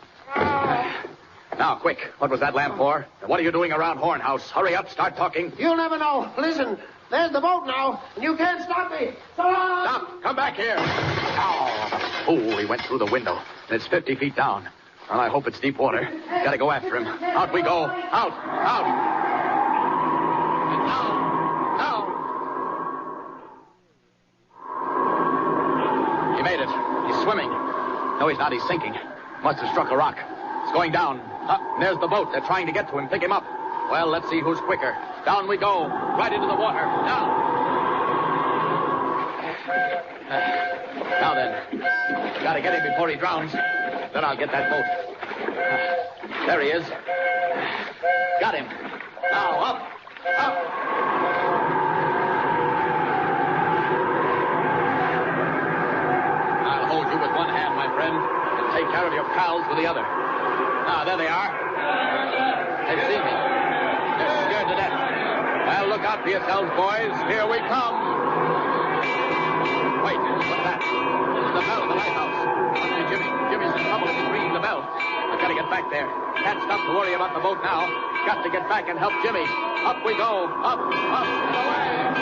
Speaker 8: Now, quick. What was that lamp for? And what are you doing around Hornhouse? Hurry up. Start talking.
Speaker 9: You'll never know. Listen, there's the boat now, and you can't stop me. So long.
Speaker 8: Stop. Come back here. Oh, fool. He went through the window. And it's 50 feet down. Well, I hope it's deep water. Gotta go after him. Out we go. Out. Out. And now. He made it. He's swimming. No, he's not. He's sinking. Must have struck a rock. It's going down. There's the boat. They're trying to get to him. Pick him up. Well, let's see who's quicker. Down we go. Right into the water. Down. Now then. Gotta get him before he drowns. Then I'll get that boat. There he is. Got him. Now, up. Up. I'll hold you with one hand, my friend, and take care of your pals with the other. Now, there they are. They've seen me. They're scared to death. Well, look out for yourselves, boys. Here we come. Wait, what's that? It's the bell of the lighthouse. Must be Jimmy. Jimmy's in trouble. He's ringing the bell. I've got to get back there. Can't stop to worry about the boat now. Got to get back and help Jimmy. Up we go. Up, and away.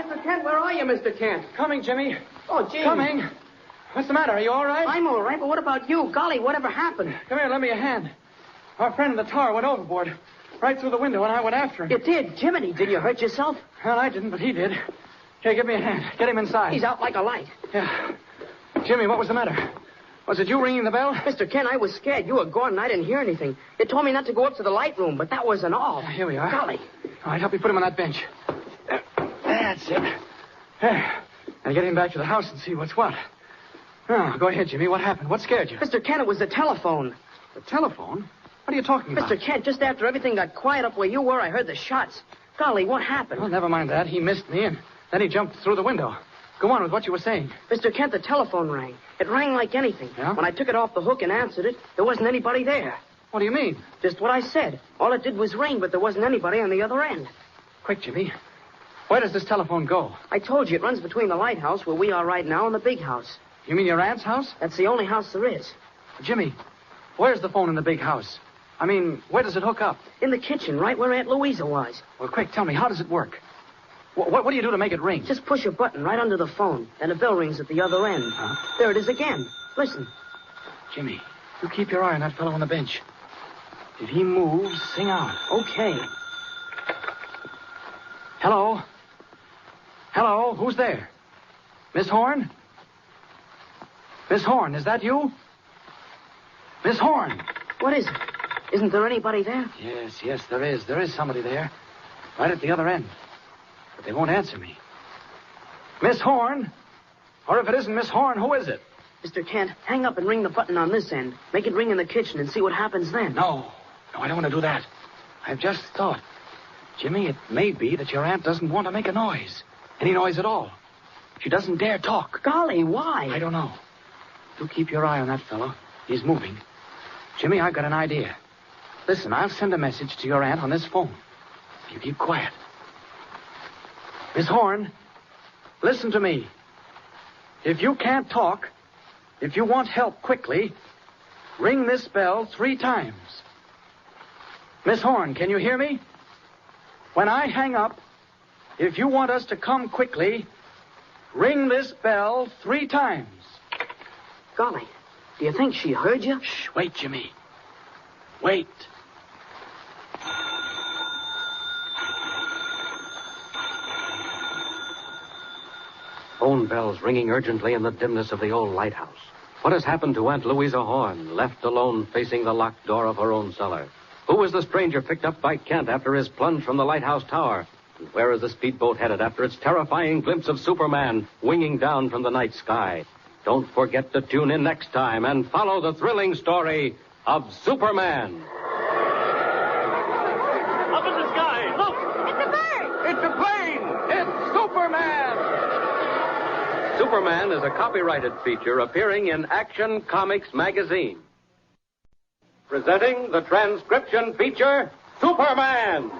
Speaker 3: Mr. Kent, where are you, Mr. Kent?
Speaker 4: Coming, Jimmy.
Speaker 3: Oh, gee.
Speaker 4: Coming. What's the matter? Are you all right?
Speaker 3: I'm all right, but what about you? Golly, whatever happened?
Speaker 4: Come here, lend me a hand. Our friend in the tower went overboard. Right through the window, and I went after him.
Speaker 3: You did? Jiminy, did you hurt yourself?
Speaker 4: Well, I didn't, but he did. Here, give me a hand. Get him inside.
Speaker 3: He's out like a light.
Speaker 4: Yeah. Jimmy, what was the matter? Was it you ringing the bell?
Speaker 3: Mr. Kent, I was scared. You were gone and I didn't hear anything. You told me not to go up to the light room, but that wasn't all.
Speaker 4: Here we are.
Speaker 3: Golly.
Speaker 4: All right, help me put him on that bench. That's it. There. And get him back to the house and see what's what. Oh, go ahead, Jimmy. What happened? What scared you?
Speaker 3: Mr. Kent, it was the telephone.
Speaker 4: The telephone? What are you talking about?
Speaker 3: Mr. Kent, just after everything got quiet up where you were, I heard the shots. Golly, what happened?
Speaker 4: Well, never mind that. He missed me, and then he jumped through the window. Go on with what you were saying.
Speaker 3: Mr. Kent, the telephone rang. It rang like anything.
Speaker 4: Yeah?
Speaker 3: When I took it off the hook and answered it, there wasn't anybody there.
Speaker 4: What do you mean?
Speaker 3: Just what I said. All it did was ring, but there wasn't anybody on the other end.
Speaker 4: Quick, Jimmy. Where does this telephone go?
Speaker 3: I told you it runs between the lighthouse where we are right now and the big house.
Speaker 4: You mean your aunt's house?
Speaker 3: That's the only house there is.
Speaker 4: Jimmy, where's the phone in the big house? I mean, where does it hook up?
Speaker 3: In the kitchen, right where Aunt Louisa was.
Speaker 4: Well, quick, tell me, how does it work? What do you do to make it ring?
Speaker 3: Just push a button right under the phone. Then a bell rings at the other end.
Speaker 4: Huh?
Speaker 3: There it is again. Listen.
Speaker 4: Jimmy, you keep your eye on that fellow on the bench. If he moves, sing out.
Speaker 3: Okay.
Speaker 4: Hello? Hello? Who's there? Miss Horn? Miss Horn, is that you? Miss Horn!
Speaker 3: What is it? Isn't there anybody there?
Speaker 4: Yes, there is. There is somebody there. Right at the other end. But they won't answer me. Miss Horn? Or if it isn't Miss Horn, who is it?
Speaker 3: Mr. Kent, hang up and ring the button on this end. Make it ring in the kitchen and see what happens then.
Speaker 4: No, I don't want to do that. I've just thought. Jimmy, it may be that your aunt doesn't want to make a noise. Any noise at all. She doesn't dare talk.
Speaker 3: Golly, why?
Speaker 4: I don't know. You keep your eye on that fellow. He's moving. Jimmy, I've got an idea. Listen, I'll send a message to your aunt on this phone. You keep quiet. Miss Horn, listen to me. If you can't talk, if you want help quickly, ring this bell 3 times. Miss Horn, can you hear me? When I hang up, if you want us to come quickly, ring this bell 3 times.
Speaker 3: Golly, do you think she heard you?
Speaker 4: Shh, wait, Jimmy. Wait.
Speaker 1: Phone bells ringing urgently in the dimness of the old lighthouse. What has happened to Aunt Louisa Horn, left alone facing the locked door of her own cellar? Who was the stranger picked up by Kent after his plunge from the lighthouse tower? And where is the speedboat headed after its terrifying glimpse of Superman winging down from the night sky? Don't forget to tune in next time and follow the thrilling story of Superman.
Speaker 2: Up in the sky! Look!
Speaker 7: It's a bird!
Speaker 1: It's a plane! It's Superman! Superman is a copyrighted feature appearing in Action Comics magazine. Presenting the transcription feature, Superman!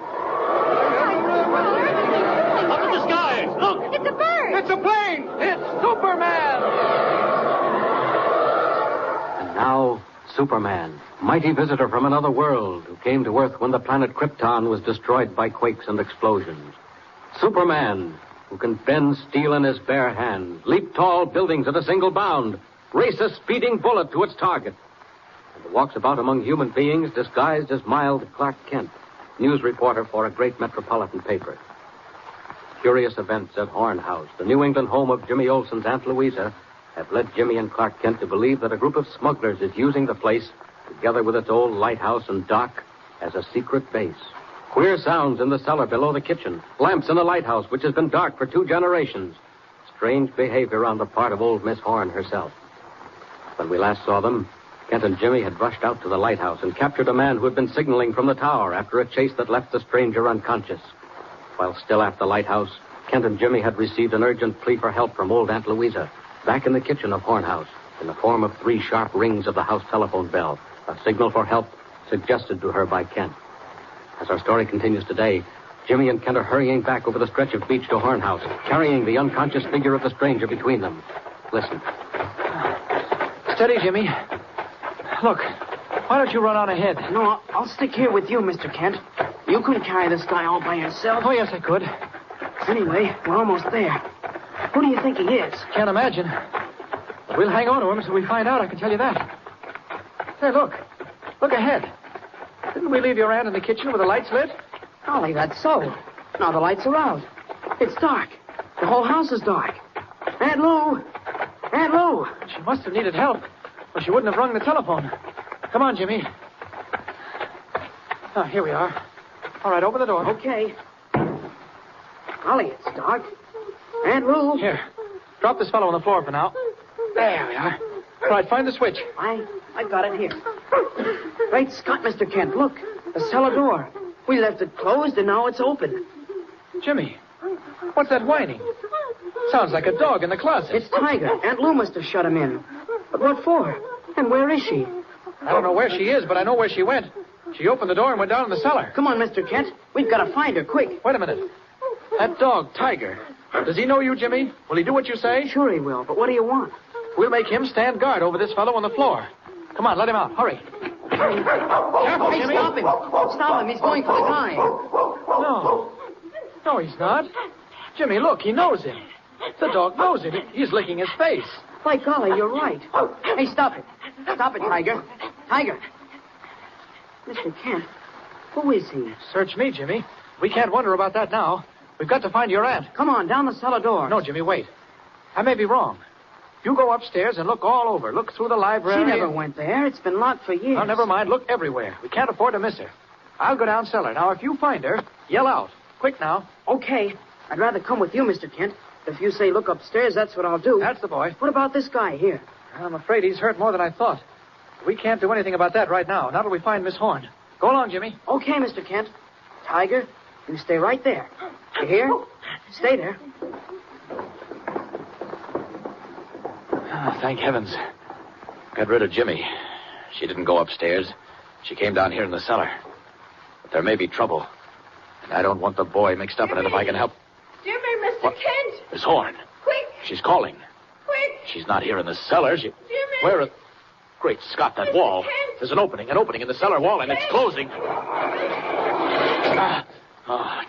Speaker 2: Up in the sky! Look!
Speaker 7: It's a bird!
Speaker 1: It's a plane! It's Superman! And now, Superman, mighty visitor from another world who came to Earth when the planet Krypton was destroyed by quakes and explosions. Superman, who can bend steel in his bare hand, leap tall buildings at a single bound, race a speeding bullet to its target, and walks about among human beings disguised as mild Clark Kent, news reporter for a great metropolitan paper. Curious events at Horn House, the New England home of Jimmy Olsen's Aunt Louisa, have led Jimmy and Clark Kent to believe that a group of smugglers is using the place, together with its old lighthouse and dock, as a secret base. Queer sounds in the cellar below the kitchen. Lamps in the lighthouse, which has been dark for 2 generations. Strange behavior on the part of old Miss Horn herself. When we last saw them, Kent and Jimmy had rushed out to the lighthouse and captured a man who had been signaling from the tower after a chase that left the stranger unconscious. While still at the lighthouse, Kent and Jimmy had received an urgent plea for help from old Aunt Louisa, back in the kitchen of Horn House, in the form of 3 sharp rings of the house telephone bell, a signal for help suggested to her by Kent. As our story continues today, Jimmy and Kent are hurrying back over the stretch of beach to Horn House, carrying the unconscious figure of the stranger between them. Listen.
Speaker 4: Steady, Jimmy. Look, why don't you run on ahead?
Speaker 3: No, I'll stick here with you, Mr. Kent. You couldn't carry this guy all by yourself.
Speaker 4: Oh, yes, I could.
Speaker 3: Anyway, we're almost there. Who do you think he is?
Speaker 4: Can't imagine. But we'll hang on to him until we find out, I can tell you that. Hey, look. Look ahead. Didn't we leave your aunt in the kitchen with the lights lit?
Speaker 3: Golly, that's so. Now the lights are out. It's dark. The whole house is dark. Aunt Lou! Aunt Lou!
Speaker 4: She must have needed help, or she wouldn't have rung the telephone. Come on, Jimmy. Oh, here we are. All right, open the door.
Speaker 3: Okay. Golly, it's dark. Aunt Lou!
Speaker 4: Here, drop this fellow on the floor for now. There we are. All right, find the switch.
Speaker 3: I got it here. Great Scott, Mr. Kent, look. The cellar door. We left it closed, and now it's open.
Speaker 4: Jimmy, what's that whining? Sounds like a dog in the closet.
Speaker 3: It's Tiger. Aunt Lou must have shut him in. But what for? And where is she?
Speaker 4: I don't know where she is, but I know where she went. She opened the door and went down in the cellar.
Speaker 3: Come on, Mr. Kent. We've got to find her, quick.
Speaker 4: Wait a minute. That dog, Tiger. Does he know you, Jimmy? Will he do what you say?
Speaker 3: Sure he will, but what do you want?
Speaker 4: We'll make him stand guard over this fellow on the floor. Come on, let him out. Hurry. Careful,
Speaker 3: Hey,
Speaker 4: Jimmy.
Speaker 3: stop him. Stop him. He's going for the guy.
Speaker 4: No. No, he's not. Jimmy, look, he knows him. The dog knows him. He's licking his face.
Speaker 3: By golly, you're right. Hey, stop it. Stop it, Tiger. Tiger. Mr. Kent, who is he?
Speaker 4: Search me, Jimmy. We can't wonder about that now. We've got to find your aunt.
Speaker 3: Come on, down the cellar door.
Speaker 4: No, Jimmy, wait. I may be wrong. You go upstairs and look all over. Look through the library.
Speaker 3: She never went there. It's been locked for years.
Speaker 4: Oh, never mind. Look everywhere. We can't afford to miss her. I'll go down cellar. Now, if you find her, yell out. Quick now.
Speaker 3: Okay. I'd rather come with you, Mr. Kent. If you say look upstairs, that's what I'll do.
Speaker 4: That's the boy.
Speaker 3: What about this guy here?
Speaker 4: I'm afraid he's hurt more than I thought. We can't do anything about that right now. Not till we find Miss Horn. Go along, Jimmy.
Speaker 3: Okay, Mr. Kent. Tiger, you stay right there. You hear? Stay there.
Speaker 4: Thank heavens. Got rid of Jimmy. She didn't go upstairs. She came down here in the cellar. But there may be trouble. And I don't want the boy mixed up in it if I can help.
Speaker 7: Jimmy, Mr.
Speaker 4: What?
Speaker 7: Kent!
Speaker 4: Miss Horn.
Speaker 7: Quick!
Speaker 4: She's calling.
Speaker 7: Quick!
Speaker 4: She's not here in the cellar.
Speaker 7: Jimmy!
Speaker 4: Where is... Great Scott, that
Speaker 7: Mr.
Speaker 4: wall.
Speaker 7: Kent!
Speaker 4: There's an opening in the cellar wall, and it's closing.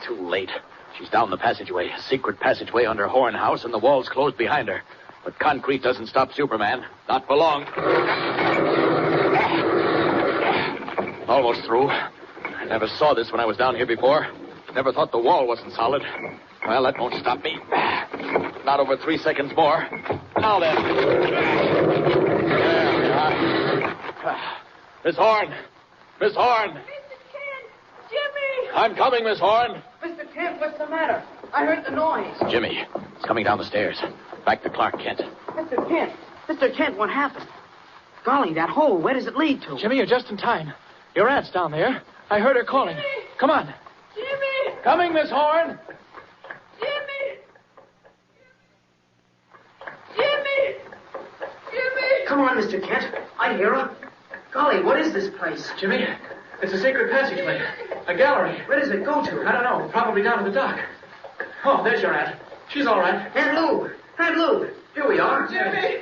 Speaker 4: Too late. She's down the passageway, a secret passageway under Horn House, and the wall's closed behind her. But concrete doesn't stop Superman. Not for long. Almost through. I never saw this when I was down here before. Never thought the wall wasn't solid. Well, that won't stop me. Not over 3 seconds more. Now then. There we are. Miss Horn! Miss Horn!
Speaker 7: Mr. Kent! Jimmy!
Speaker 4: I'm coming, Miss Horn!
Speaker 3: Mr. Kent, what's the matter? I heard the noise.
Speaker 4: Jimmy, it's coming down the stairs. Back to Clark Kent.
Speaker 3: Mr. Kent! Mr. Kent, what happened? Golly, that hole, where does it lead to?
Speaker 10: Jimmy, you're just in time. Your aunt's down there. I heard her calling.
Speaker 7: Jimmy!
Speaker 10: Come on.
Speaker 7: Jimmy!
Speaker 10: Coming, Miss Horn.
Speaker 7: Jimmy! Jimmy! Jimmy!
Speaker 3: Come on, Mr. Kent. I hear her. Golly, what is this place?
Speaker 10: Jimmy, it's a secret passageway. A gallery.
Speaker 3: Where does it go to?
Speaker 10: I don't know. Probably down to the dock. Oh, there's your aunt. She's all right.
Speaker 3: Aunt Lou! Aunt Lou! Here we are.
Speaker 7: Jimmy!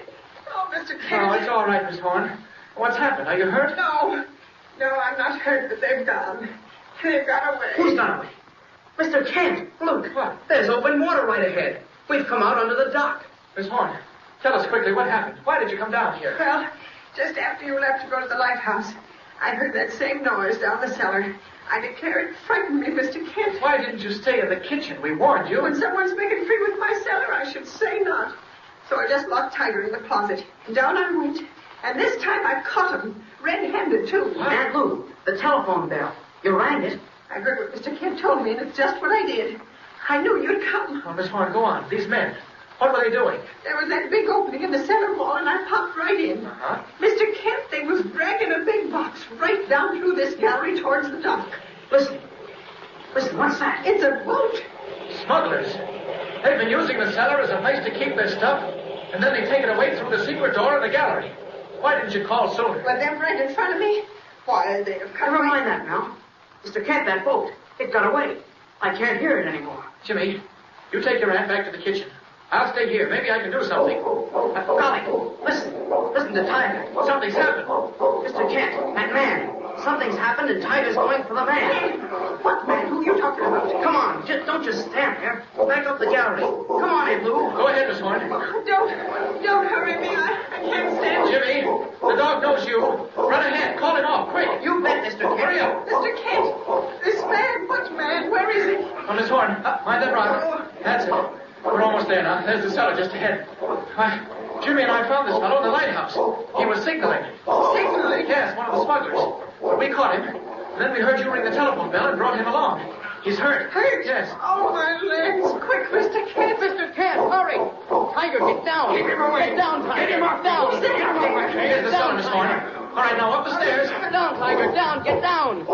Speaker 7: Oh, Mr.
Speaker 10: Oh,
Speaker 7: Kent.
Speaker 10: it's all right, Miss Horn. What's happened? Are you hurt?
Speaker 7: No. No, I'm not hurt, but they've gone. They've got away.
Speaker 3: Who's gone away? Mr. Kent, look.
Speaker 10: What?
Speaker 3: There's open water right ahead. We've come out under the dock.
Speaker 10: Miss Horn, tell us quickly what happened. Why did you come down here?
Speaker 7: Well, just after you left to go to the lighthouse, I heard that same noise down the cellar. I declare it frightened me, Mr. Kent.
Speaker 10: Why didn't you stay in the kitchen? We warned you.
Speaker 7: When someone's making free with my cellar, I should say not. So I just locked Tiger in the closet. Down I went. And this time I caught him, red-handed, too.
Speaker 3: Aunt Lou, the telephone bell. You rang it.
Speaker 7: I heard what Mr. Kent told me, and it's just what I did. I knew you'd come.
Speaker 10: Oh, Miss Horn, go on. These men. What were they doing?
Speaker 7: There was that big opening in the cellar wall, and I popped right in.
Speaker 10: Uh-huh.
Speaker 7: Mr. Kent, they was dragging a big box right down through this gallery towards the dock.
Speaker 3: Listen. Listen, what's that?
Speaker 7: It's a boat.
Speaker 10: Smugglers. They've been using the cellar as a place to keep their stuff, and then they take it away through the secret door in the gallery. Why didn't you call sooner?
Speaker 7: Well, them right in front of me. Why, they have come
Speaker 3: Never
Speaker 7: right...
Speaker 3: mind that now. Mr. Kent, that boat. It got away. I can't hear it anymore.
Speaker 10: Jimmy, you take your aunt back to the kitchen. I'll stay here. Maybe I can do something.
Speaker 3: Golly, listen. Listen to Tiger.
Speaker 10: Something's happened.
Speaker 3: Mr. Kent, that man. Something's happened and Tiger's going for the man.
Speaker 7: What man? Who are you talking about?
Speaker 3: Come on, don't just stand there. Back up the gallery. Come on, Aunt Lou.
Speaker 10: Go ahead, Miss Horn.
Speaker 7: Don't hurry me. I can't stand it.
Speaker 10: Jimmy, the dog knows you. Run ahead. Call him off, quick.
Speaker 3: You bet, Mr. Kent.
Speaker 10: Hurry up.
Speaker 7: Mr. Kent, this man, what man? Where is he?
Speaker 10: Oh, Miss Horn, mind that rock. That's it. We're almost there now. There's the cellar just ahead. Why, Jimmy and I found this fellow in the lighthouse. He was signaling.
Speaker 7: Signaling?
Speaker 10: Yes, one of the smugglers. But we caught him. And then we heard you ring the telephone bell and brought him along. He's hurt.
Speaker 7: Hurt?
Speaker 10: Yes.
Speaker 7: Oh, my legs. Quick, Mr. Kent.
Speaker 3: Mr. Kent, hurry. Tiger, get down.
Speaker 9: Keep him away.
Speaker 3: Get down, Tiger.
Speaker 9: Get him off.
Speaker 3: Down.
Speaker 9: Get him away.
Speaker 10: Here's the cellar, Miss Horn. All right, now up the stairs.
Speaker 3: Get down, Tiger. Down. Get down.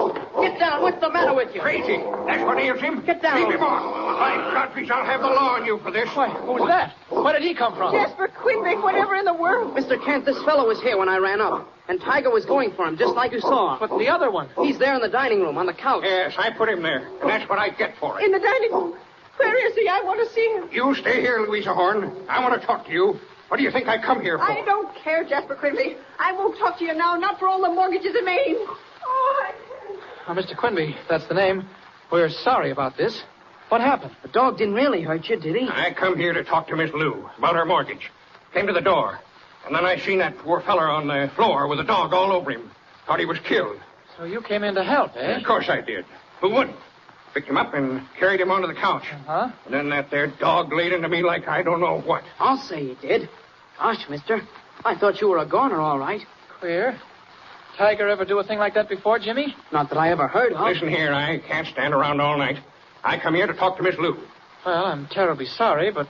Speaker 3: Get down. What's the matter with you?
Speaker 9: Crazy. That's what ails him.
Speaker 3: Get down.
Speaker 9: Leave him off. By Godfrey, I'll have the law on you for this.
Speaker 10: Why, who was that? Where did he come from?
Speaker 7: Jasper Quinby, whatever in the world.
Speaker 3: Mr. Kent, this fellow was here when I ran up. And Tiger was going for him, just like you saw.
Speaker 10: But the other one.
Speaker 3: He's there in the dining room on the couch.
Speaker 9: Yes, I put him there, and that's what I get for it.
Speaker 7: In the dining room. Where is he? I want to see him.
Speaker 9: You stay here, Louisa Horn. I want to talk to you. What do you think I come here for?
Speaker 7: I don't care, Jasper Quinby. I won't talk to you now, not for all the mortgages in Maine. Oh,
Speaker 10: Mr. Quinby, that's the name. We're sorry about this. What happened?
Speaker 3: The dog didn't really hurt you, did he?
Speaker 9: I come here to talk to Miss Lou about her mortgage. Came to the door, and then I seen that poor feller on the floor with a dog all over him. Thought he was killed.
Speaker 10: So you came in to help, eh?
Speaker 9: Of course I did. Who wouldn't? Picked him up and carried him onto the couch.
Speaker 10: Huh?
Speaker 9: And then that there dog laid into me like I don't know what.
Speaker 3: I'll say he did. Gosh, mister, I thought you were a goner, all right.
Speaker 10: Queer. Tiger ever do a thing like that before, Jimmy?
Speaker 3: Not that I ever heard of.
Speaker 9: Listen here, I can't stand around all night. I come here to talk to Miss Lou.
Speaker 10: Well, I'm terribly sorry, but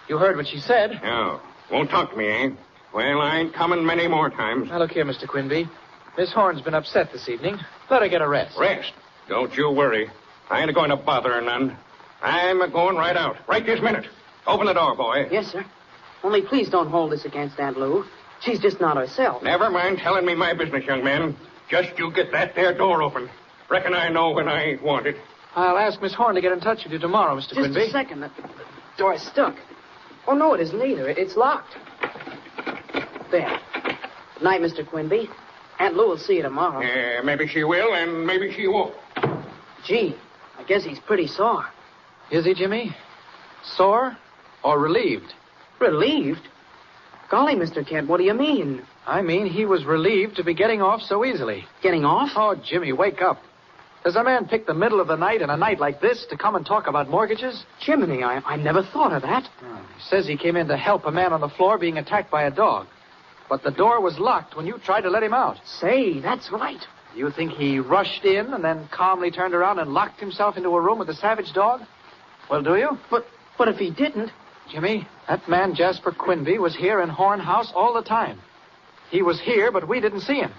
Speaker 10: you heard what she said.
Speaker 9: No. Won't talk to me, eh? Well, I ain't coming many more times.
Speaker 10: Now, look here, Mr. Quinby. Miss Horn's been upset this evening. Let her get a rest.
Speaker 9: Rest? Don't you worry. I ain't going to bother her none. I'm a-going right out. Right this minute. Open the door, boy.
Speaker 3: Yes, sir. Only please don't hold this against Aunt Lou. She's just not herself.
Speaker 9: Never mind telling me my business, young man. Just you get that there door open. Reckon I know when I want it.
Speaker 10: I'll ask Miss Horn to get in touch with you tomorrow, Mr.
Speaker 3: Just
Speaker 10: Quinby.
Speaker 3: a second. The door's stuck. Oh, no, it isn't either. It's locked. There. Good night, Mr. Quinby. Aunt Lou will see you tomorrow.
Speaker 9: Maybe she will, and maybe she won't.
Speaker 3: Gee, I guess he's pretty sore.
Speaker 10: Is he, Jimmy? Sore or relieved?
Speaker 3: Relieved? Golly, Mr. Kent, what do you mean?
Speaker 10: I mean, he was relieved to be getting off so easily.
Speaker 3: Getting off?
Speaker 10: Oh, Jimmy, wake up. Does a man pick the middle of the night and a night like this to come and talk about mortgages?
Speaker 3: Jiminy, I never thought of that.
Speaker 10: He says he came in to help a man on the floor being attacked by a dog. But the door was locked when you tried to let him out.
Speaker 3: Say, that's right.
Speaker 10: You think he rushed in and then calmly turned around and locked himself into a room with a savage dog? Well, do you?
Speaker 3: But if he didn't...
Speaker 10: Jimmy, that man Jasper Quinby was here in Horn House all the time. He was here, but we didn't see him.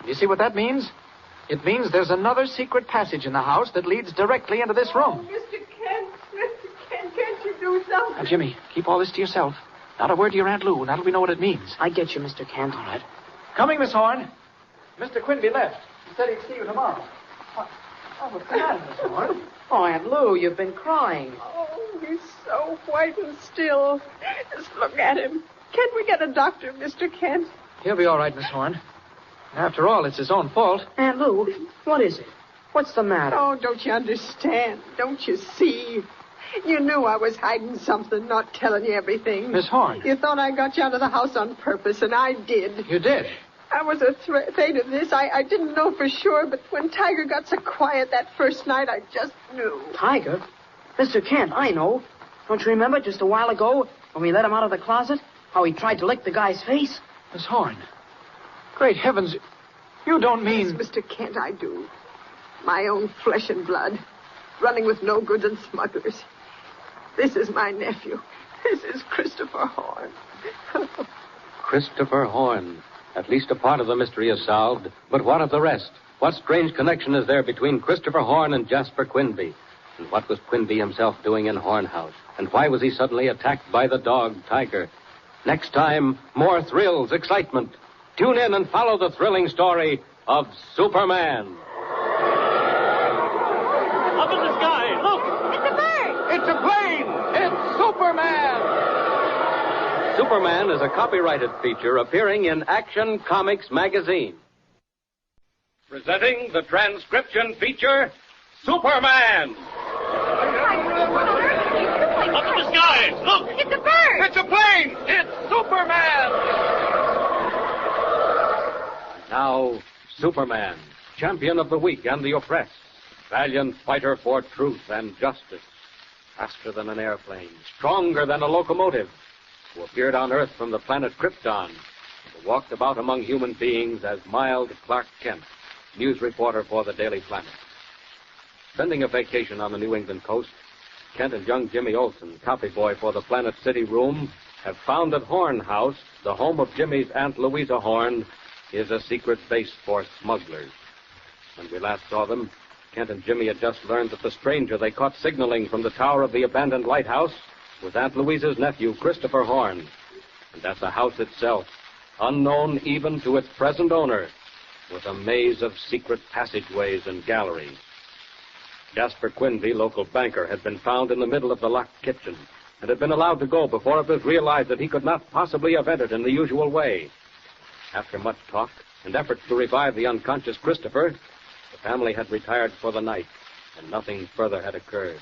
Speaker 10: You see what that means? It means there's another secret passage in the house that leads directly into this room.
Speaker 7: Mr. Kent, can't you do something?
Speaker 10: Now, Jimmy, keep all this to yourself. Not a word to your Aunt Lou, now that we know what it means.
Speaker 3: I get you, Mr. Kent.
Speaker 10: All right. Coming, Miss Horn. Mr. Quinby left. He said he'd see you tomorrow. What's the matter, Miss Horn?
Speaker 3: Oh, Aunt Lou, you've been crying.
Speaker 7: Oh, he's so white and still. Just look at him. Can't we get a doctor, Mr. Kent?
Speaker 10: He'll be all right, Miss Horn. After all, it's his own fault.
Speaker 3: Aunt Lou, what is it? What's the matter?
Speaker 7: Oh, don't you understand? Don't you see? You knew I was hiding something, not telling you everything.
Speaker 10: Miss Horn.
Speaker 7: You thought I got you out of the house on purpose, and I did.
Speaker 10: You did?
Speaker 7: I was afraid of this. I didn't know for sure, but when Tiger got so quiet that first night, I just knew.
Speaker 3: Tiger? Mr. Kent, I know. Don't you remember just a while ago when we let him out of the closet? How he tried to lick the guy's face?
Speaker 10: Miss Horn. Great heavens. You don't mean...
Speaker 7: Yes, Mr. Kent, I do. My own flesh and blood. Running with no goods and smugglers. This is my nephew. This is Christopher Horn.
Speaker 1: Christopher Horn. At least a part of the mystery is solved. But what of the rest? What strange connection is there between Christopher Horn and Jasper Quinby? And what was Quinby himself doing in Horn House? And why was he suddenly attacked by the dog, Tiger? Next time, more thrills, excitement. Tune in and follow the thrilling story of Superman.
Speaker 2: Up in the sky, look!
Speaker 11: It's a bird!
Speaker 1: It's a plane! It's Superman! Superman is a copyrighted feature appearing in Action Comics magazine. Presenting the transcription feature, Superman!
Speaker 2: Up in the sky, look!
Speaker 11: It's a bird!
Speaker 1: It's a plane! It's Superman! Now, Superman, champion of the weak and the oppressed, valiant fighter for truth and justice, faster than an airplane, stronger than a locomotive, who appeared on Earth from the planet Krypton, who walked about among human beings as mild Clark Kent, news reporter for the Daily Planet. Spending a vacation on the New England coast, Kent and young Jimmy Olsen, copy boy for the Planet City room, have found that Horn House, the home of Jimmy's Aunt Louisa Horn, is a secret base for smugglers. When we last saw them, Kent and Jimmy had just learned that the stranger they caught signaling from the tower of the abandoned lighthouse was Aunt Louisa's nephew, Christopher Horn. And that the house itself, unknown even to its present owner, was a maze of secret passageways and galleries. Jasper Quinby, local banker, had been found in the middle of the locked kitchen and had been allowed to go before it was realized that he could not possibly have entered in the usual way. After much talk and efforts to revive the unconscious Christopher, the family had retired for the night, and nothing further had occurred.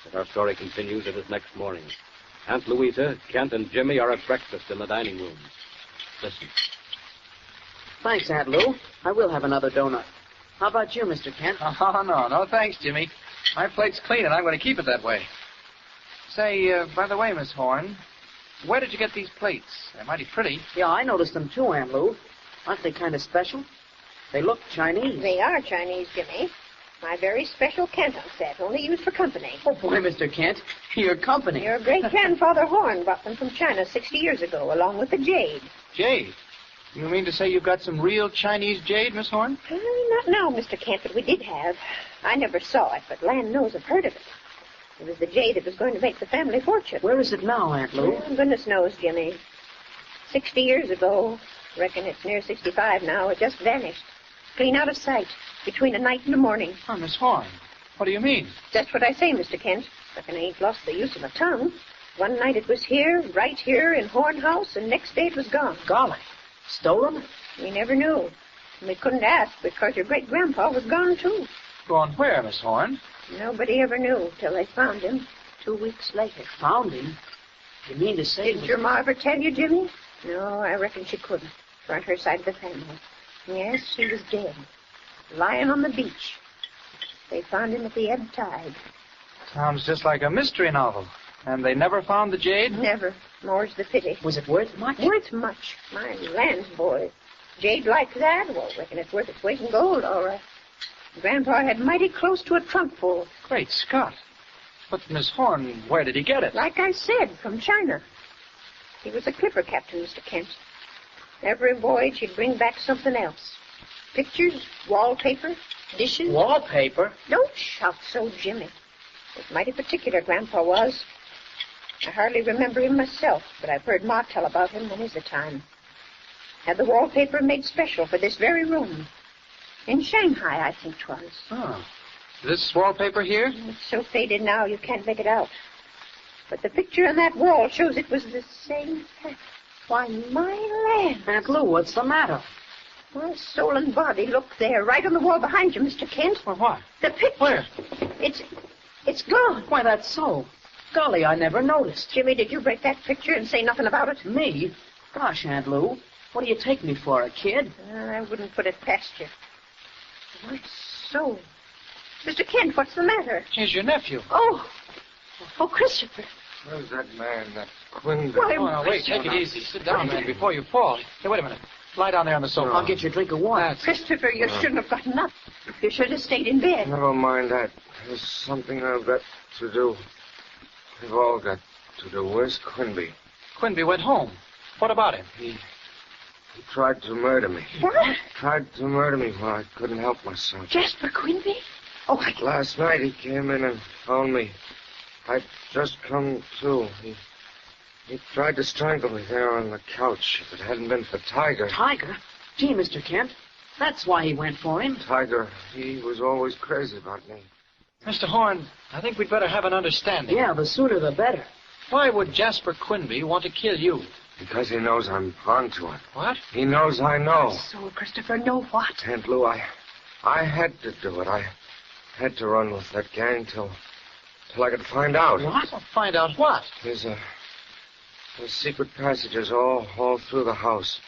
Speaker 1: As our story continues, it is next morning. Aunt Louisa, Kent, and Jimmy are at breakfast in the dining room. Listen.
Speaker 3: Thanks, Aunt Lou. I will have another donut. How about you, Mr. Kent?
Speaker 10: Oh, no, thanks, Jimmy. My plate's clean, and I'm going to keep it that way. Say, by the way, Miss Horn, where did you get these plates? They're mighty pretty.
Speaker 3: Yeah, I noticed them too, Aunt Lou. Aren't they kind of special? They look Chinese.
Speaker 11: They are Chinese, Jimmy. My very special Canton set, only used for company.
Speaker 3: Oh, boy, Mr. Kent. Your company.
Speaker 11: Your great-grandfather Horn brought them from China 60 years ago, along with the jade.
Speaker 10: Jade? You mean to say you've got some real Chinese jade, Miss Horn?
Speaker 11: Not now, Mr. Kent, but we did have. I never saw it, but land knows I've heard of it. It was the jade that was going to make the family fortune.
Speaker 3: Where is it now, Aunt Lou?
Speaker 11: Oh, goodness knows, Jimmy. 60 years ago, reckon it's near 65 now, it just vanished. Clean out of sight, between a night and a morning.
Speaker 10: Oh, Miss Horn, what do you mean?
Speaker 11: That's what I say, Mr. Kent. Reckon I ain't lost the use of my tongue. One night it was here, right here in Horn House, and next day it was gone.
Speaker 3: Golly. Stolen?
Speaker 11: We never knew. And we couldn't ask because your great-grandpa was gone, too.
Speaker 10: Gone where, Miss Horn?
Speaker 11: Nobody ever knew till they found him 2 weeks later.
Speaker 3: Found him? You mean to say...
Speaker 11: Didn't your ma ever tell you, Jimmy? No, I reckon she couldn't. On her side of the family. Yes, he was dead. Lying on the beach. They found him at the ebb tide.
Speaker 10: Sounds just like a mystery novel. And they never found the jade?
Speaker 11: Never. More's the pity.
Speaker 3: Was it worth much?
Speaker 11: Worth much. My lands, boy. Jade like that? Well, reckon it's worth its weight in gold, all right. Grandpa had mighty close to a trunk full.
Speaker 10: Great Scott. But, Miss Horn, where did he get it?
Speaker 11: Like I said, from China. He was a clipper captain, Mr. Kent. Every voyage he'd bring back something else. Pictures, wallpaper, dishes.
Speaker 3: Wallpaper?
Speaker 11: Don't shout so, Jimmy. Was mighty particular, Grandpa was. I hardly remember him myself, but I've heard Ma tell about him many's the time. Had the wallpaper made special for this very room. In Shanghai, I think 'twas.
Speaker 10: Oh. This wallpaper here?
Speaker 11: It's so faded now you can't make it out. But the picture on that wall shows it was the same pattern. Why, my land.
Speaker 3: Aunt Lou, what's the matter?
Speaker 11: My soul and body, look there, right on the wall behind you, Mr. Kent.
Speaker 10: For what?
Speaker 11: The picture.
Speaker 10: Where?
Speaker 11: It's gone.
Speaker 3: Why, that's so. Golly, I never noticed.
Speaker 11: Jimmy, did you break that picture and say nothing about it?
Speaker 3: Me? Gosh, Aunt Lou, what do you take me for, a kid?
Speaker 11: I wouldn't put it past you. My soul. Mr. Kent, what's the matter?
Speaker 10: He's your nephew.
Speaker 11: Oh, Christopher.
Speaker 12: Where's that man, that Quinby?
Speaker 11: Why,
Speaker 10: Oh, no, wait, take it easy. Sit down, man, before you fall. Hey, wait a minute. Lie down there on the sofa.
Speaker 3: I'll get you a drink of water.
Speaker 11: Christopher, you shouldn't have gotten up. You should have stayed in bed.
Speaker 12: Never mind that. There's something I've got to do. We've all got to do. Where's Quinby?
Speaker 10: Quinby went home. What about him?
Speaker 12: He tried to murder me.
Speaker 11: What?
Speaker 12: Tried to murder me while I couldn't help myself.
Speaker 11: Jasper Quinby? Oh,
Speaker 12: Last night he came in and found me. I'd just come to. He tried to strangle me there on the couch. If it hadn't been for Tiger.
Speaker 3: Tiger? Gee, Mr. Kent, that's why he went for him.
Speaker 12: Tiger, he was always crazy about me.
Speaker 10: Mr. Horn, I think we'd better have an understanding.
Speaker 3: Yeah, the sooner the better.
Speaker 10: Why would Jasper Quinby want to kill you?
Speaker 12: Because he knows I'm onto it.
Speaker 10: What?
Speaker 12: He knows I know.
Speaker 11: So, Christopher, know what?
Speaker 12: Aunt Lou, I had to do it. I had to run with that gang till I could find out.
Speaker 10: What? Find out what?
Speaker 12: There's secret passages all through the house.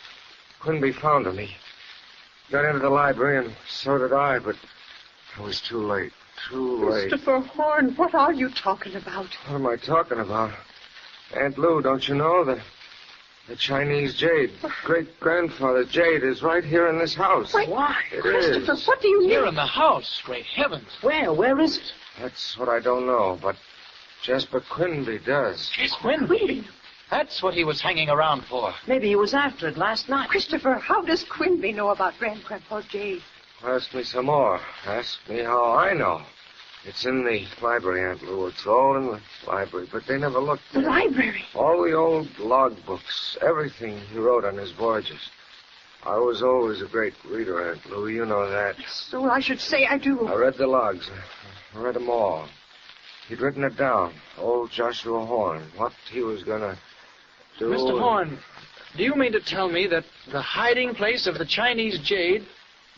Speaker 12: Quinby found them. He got into the library, and so did I, but it was too late. Too late.
Speaker 11: Christopher Horn, what are you talking about?
Speaker 12: What am I talking about? Aunt Lou, don't you know the Chinese jade? Great-grandfather jade is right here in this house.
Speaker 3: Why?
Speaker 12: It
Speaker 11: Christopher,
Speaker 12: is.
Speaker 11: what do you mean?
Speaker 10: Here in the house. Great heavens.
Speaker 3: Where? Where is it?
Speaker 12: That's what I don't know, but Jasper Quinby does.
Speaker 10: Quinby? That's what he was hanging around for.
Speaker 3: Maybe he was after it last night.
Speaker 11: Christopher, how does Quinby know about Grandpa's jade?
Speaker 12: Ask me some more. Ask me how I know. It's in the library, Aunt Lou. It's all in the library, but they never looked
Speaker 11: The
Speaker 12: there.
Speaker 11: library?
Speaker 12: All the old log books, everything he wrote on his voyages. I was always a great reader, Aunt Lou. You know that.
Speaker 11: So I should say I do.
Speaker 12: I read the logs. I read them all. He'd written it down. Old Joshua Horn. What he was going to do.
Speaker 10: Mr. Horn, do you mean to tell me that the hiding place of the Chinese jade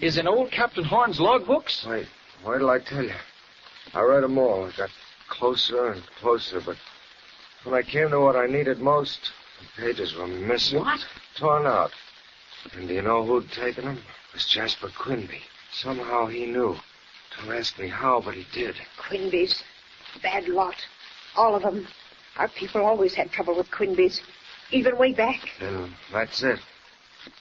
Speaker 10: is in old Captain Horn's logbooks?
Speaker 12: Wait till I tell you. I read them all. I got closer and closer, but when I came to what I needed most, the pages were missing.
Speaker 3: What?
Speaker 12: Torn out. And do you know who'd taken them? It was Jasper Quinby. Somehow he knew. Don't ask me how, but he did.
Speaker 11: Quinby's. Bad lot. All of them. Our people always had trouble with Quinby's. Even way back.
Speaker 12: Then that's it.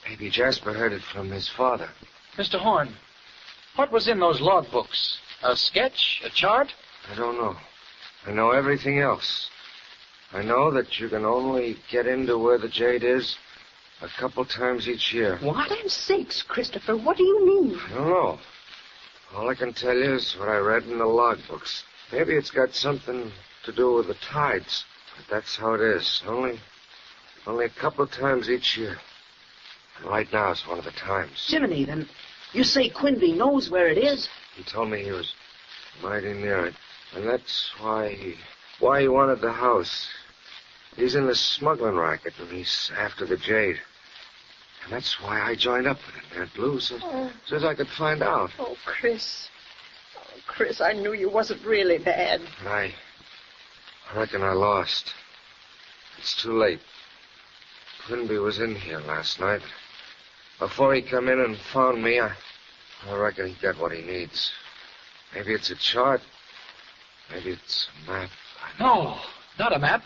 Speaker 12: Maybe Jasper heard it from his father.
Speaker 10: Mr. Horn, what was in those logbooks? A sketch? A chart?
Speaker 12: I don't know. I know everything else. I know that you can only get into where the jade is a couple times each year.
Speaker 11: What? For sakes, Christopher, what do you mean?
Speaker 12: I don't know. All I can tell you is what I read in the logbooks. Maybe it's got something to do with the tides. But that's how it is. Only a couple of times each year. And right now is one of the times.
Speaker 3: Jiminy, then you say Quinby knows where it is?
Speaker 12: He told me he was mighty near it. And that's why he wanted the house. He's in the smuggling racket, and he's after the jade. And that's why I joined up with him, Aunt Lou, so as I could find out.
Speaker 11: Oh, Chris. Oh, Chris, I knew you wasn't really bad.
Speaker 12: And I reckon I lost. it's too late. Quinby was in here last night. Before he come in and found me, I reckon he got what he needs. Maybe it's a chart. Maybe it's a map.
Speaker 10: No, not a map.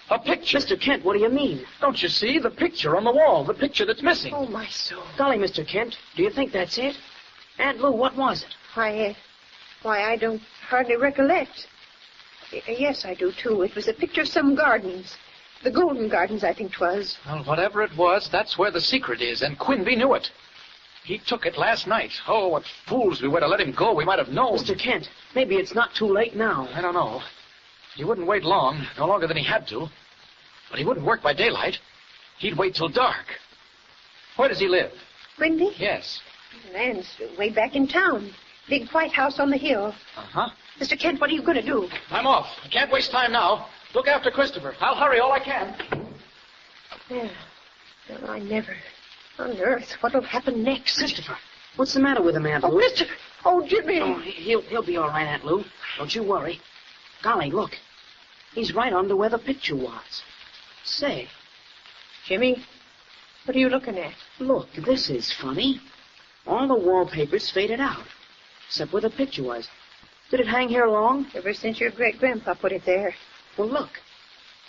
Speaker 10: A picture.
Speaker 3: Mr. Kent, what do you mean?
Speaker 10: Don't you see? The picture on the wall. The picture that's missing.
Speaker 11: Oh, my soul.
Speaker 3: Golly, Mr. Kent, do you think that's it? Aunt Lou, what was it?
Speaker 11: Why, I don't hardly recollect. Yes, I do, too. It was a picture of some gardens. The Golden Gardens, I think 'twas.
Speaker 10: Well, whatever it was, that's where the secret is, and Quinby knew it. He took it last night. Oh, what fools we were to let him go. We might have known.
Speaker 3: Mr. Kent, maybe it's not too late now.
Speaker 10: I don't know. He wouldn't wait long, no longer than he had to. But he wouldn't work by daylight. He'd wait till dark. Where does he live?
Speaker 11: Quinby?
Speaker 10: Yes.
Speaker 11: Land's way back in town. Big white house on the hill.
Speaker 10: Uh-huh.
Speaker 11: Mr. Kent, what are you going to do?
Speaker 10: I'm off. I can't waste time now. Look after Christopher. I'll hurry all I can.
Speaker 11: Yeah. Well, I never. On earth, what'll happen next?
Speaker 3: Christopher, what's the matter with him, Aunt Lou?
Speaker 11: Oh, Christopher. Oh, Jimmy.
Speaker 3: Oh, he'll be all right, Aunt Lou. Don't you worry. Golly, look. He's right under where the picture was. Say.
Speaker 11: Jimmy, what are you looking at?
Speaker 3: Look, this is funny. All the wallpaper's faded out, except where the picture was. Did it hang here long?
Speaker 11: Ever since your great-grandpa put it there.
Speaker 3: Well, look.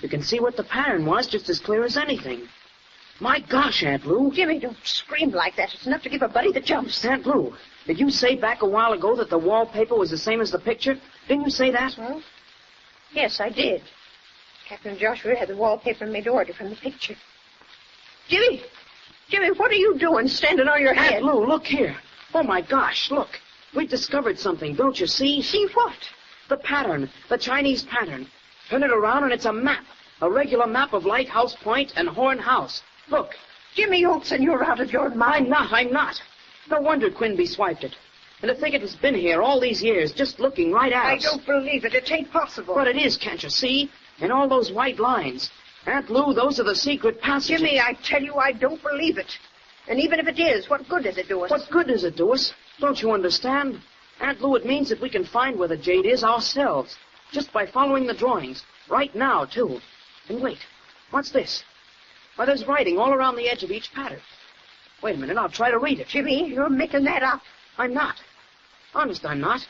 Speaker 3: You can see what the pattern was just as clear as anything. My gosh, Aunt Lou.
Speaker 11: Jimmy, don't scream like that. It's enough to give a buddy the jumps.
Speaker 3: Aunt Lou, did you say back a while ago that the wallpaper was the same as the picture? Didn't you say that?
Speaker 11: Well, yes, I did. Captain Joshua had the wallpaper made to order from the picture. Jimmy, what are you doing standing on your head?
Speaker 3: Aunt Lou, look here. Oh, my gosh, look. We've discovered something, don't you see?
Speaker 11: See what?
Speaker 3: The pattern, the Chinese pattern. Turn it around and it's a map. A regular map of Lighthouse Point and Horn House. Look.
Speaker 11: Jimmy Olsen, you're out of your mind.
Speaker 3: I'm not. No wonder Quinby swiped it. And to think it has been here all these years, just looking right at us.
Speaker 11: I don't believe it. It ain't possible.
Speaker 3: But it is, can't you see? In all those white lines. Aunt Lou, those are the secret passages.
Speaker 11: Jimmy, I tell you, I don't believe it. And even if it is, what good does it do us?
Speaker 3: What good does it do us? Don't you understand? Aunt Lou, it means that we can find where the jade is ourselves. Just by following the drawings. Right now, too. And wait. What's this? Why, there's writing all around the edge of each pattern. Wait a minute, I'll try to read it.
Speaker 11: Jimmy, you're making that up.
Speaker 3: I'm not. Honest, I'm not.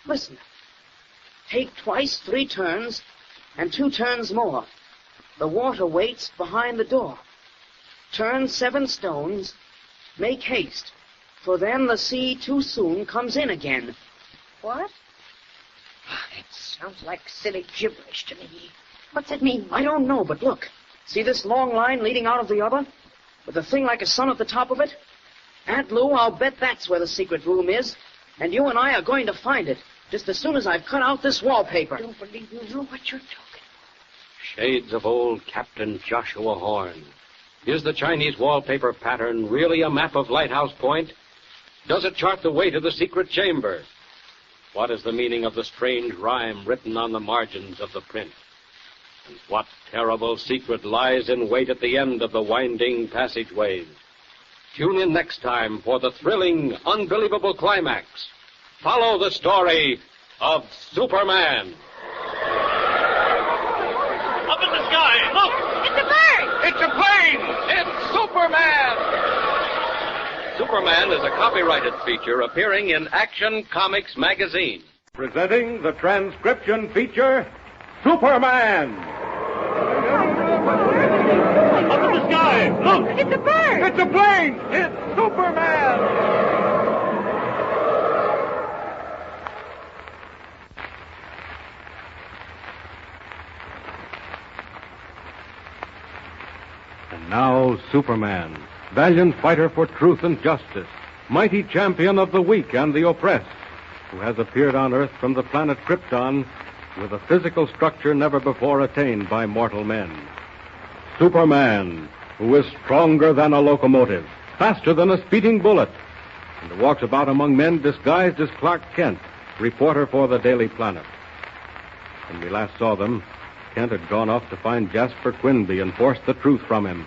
Speaker 3: Listen. Take twice 3 turns, and 2 turns more. The water waits behind the door. Turn 7 stones. Make haste, for then the sea too soon comes in again.
Speaker 11: What? It sounds like silly gibberish to me. What's it mean?
Speaker 3: I don't know, but look. See this long line leading out of the other? With a thing like a sun at the top of it? Aunt Lou, I'll bet that's where the secret room is. And you and I are going to find it, just as soon as I've cut out this wallpaper.
Speaker 11: I don't believe you know what you're talking.
Speaker 1: Shades of old Captain Joshua Horn. Is the Chinese wallpaper pattern really a map of Lighthouse Point? Does it chart the way to the secret chamber? What is the meaning of the strange rhyme written on the margins of the print? And what terrible secret lies in wait at the end of the winding passageways? Tune in next time for the thrilling, unbelievable climax. Follow the story of Superman.
Speaker 2: Up in the sky, look!
Speaker 11: It's a bird!
Speaker 9: It's a plane! It's Superman!
Speaker 1: Superman is a copyrighted feature appearing in Action Comics magazine.
Speaker 5: Presenting the transcription feature, Superman.
Speaker 2: Up in the sky, look!
Speaker 11: It's a bird!
Speaker 5: It's a plane! It's Superman! And now, Superman, valiant fighter for truth and justice, mighty champion of the weak and the oppressed, who has appeared on Earth from the planet Krypton with a physical structure never before attained by mortal men. Superman, who is stronger than a locomotive, faster than a speeding bullet, and walks about among men disguised as Clark Kent, reporter for the Daily Planet. When we last saw them, Kent had gone off to find Jasper Quinby and force the truth from him,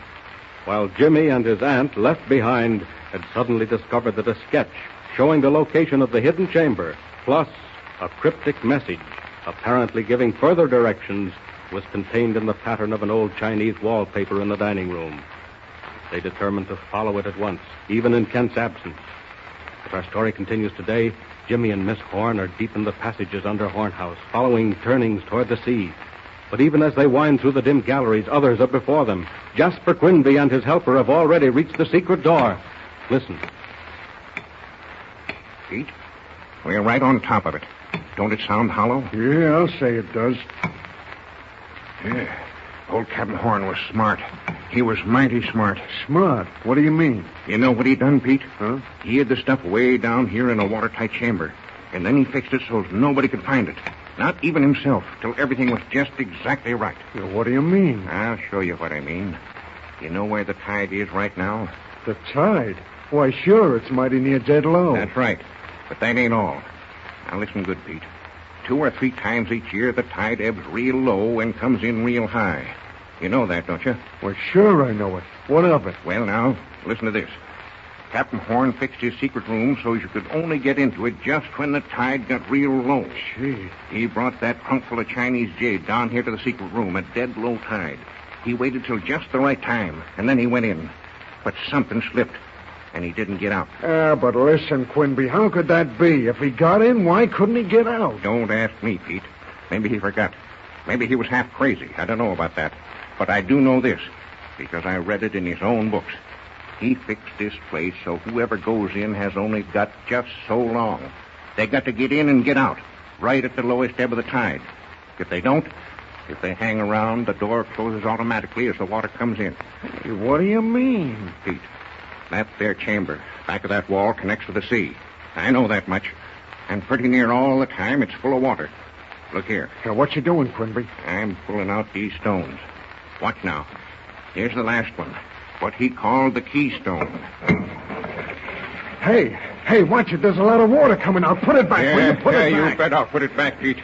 Speaker 5: while Jimmy and his aunt, left behind, had suddenly discovered that a sketch showing the location of the hidden chamber, plus a cryptic message, apparently giving further directions,
Speaker 1: was contained in the pattern of an old Chinese wallpaper in the dining room. They determined to follow it at once, even in Kent's absence. As our story continues today, Jimmy and Miss Horn are deep in the passages under Horn House, following turnings toward the sea. But even as they wind through the dim galleries, others are before them. Jasper Quinby and his helper have already reached the secret door. Listen.
Speaker 13: Pete, we're right on top of it. Don't it sound hollow?
Speaker 14: Yeah, I'll say it does.
Speaker 13: Yeah. Old Captain Horn was smart. He was mighty smart.
Speaker 14: Smart? What do you mean?
Speaker 13: You know what he done, Pete?
Speaker 14: Huh?
Speaker 13: He hid the stuff way down here in a watertight chamber. And then he fixed it so nobody could find it. Not even himself, till everything was just exactly right.
Speaker 14: Yeah, what do you mean?
Speaker 13: I'll show you what I mean. You know where the tide is right now?
Speaker 14: The tide? Why, sure, it's mighty near dead low.
Speaker 13: That's right. But that ain't all. Now listen good, Pete. 2 or 3 times each year, the tide ebbs real low and comes in real high. You know that, don't you?
Speaker 14: Well, sure I know it. What of it?
Speaker 13: Well, now, listen to this. Captain Horn fixed his secret room so you could only get into it just when the tide got real low.
Speaker 14: Gee.
Speaker 13: He brought that trunk full of Chinese jade down here to the secret room at dead low tide. He waited till just the right time, and then he went in. But something slipped, and he didn't get out.
Speaker 14: But listen, Quinby, how could that be? If he got in, why couldn't he get out?
Speaker 13: Don't ask me, Pete. Maybe he forgot. Maybe he was half crazy. I don't know about that. But I do know this, because I read it in his own books. He fixed this place so whoever goes in has only got just so long. They got to get in and get out, right at the lowest ebb of the tide. If they don't, if they hang around, the door closes automatically as the water comes in.
Speaker 14: Hey, what do you mean?
Speaker 13: Pete, that there chamber, back of that wall, connects to the sea. I know that much. And pretty near all the time, it's full of water. Look here.
Speaker 14: Now, what you doing, Quinby?
Speaker 13: I'm pulling out these stones. Watch now. Here's the last one. What he called the keystone.
Speaker 14: Hey, watch it. There's a lot of water coming out. Put it back, will you? Put it back.
Speaker 13: You bet I'll put it back, Pete.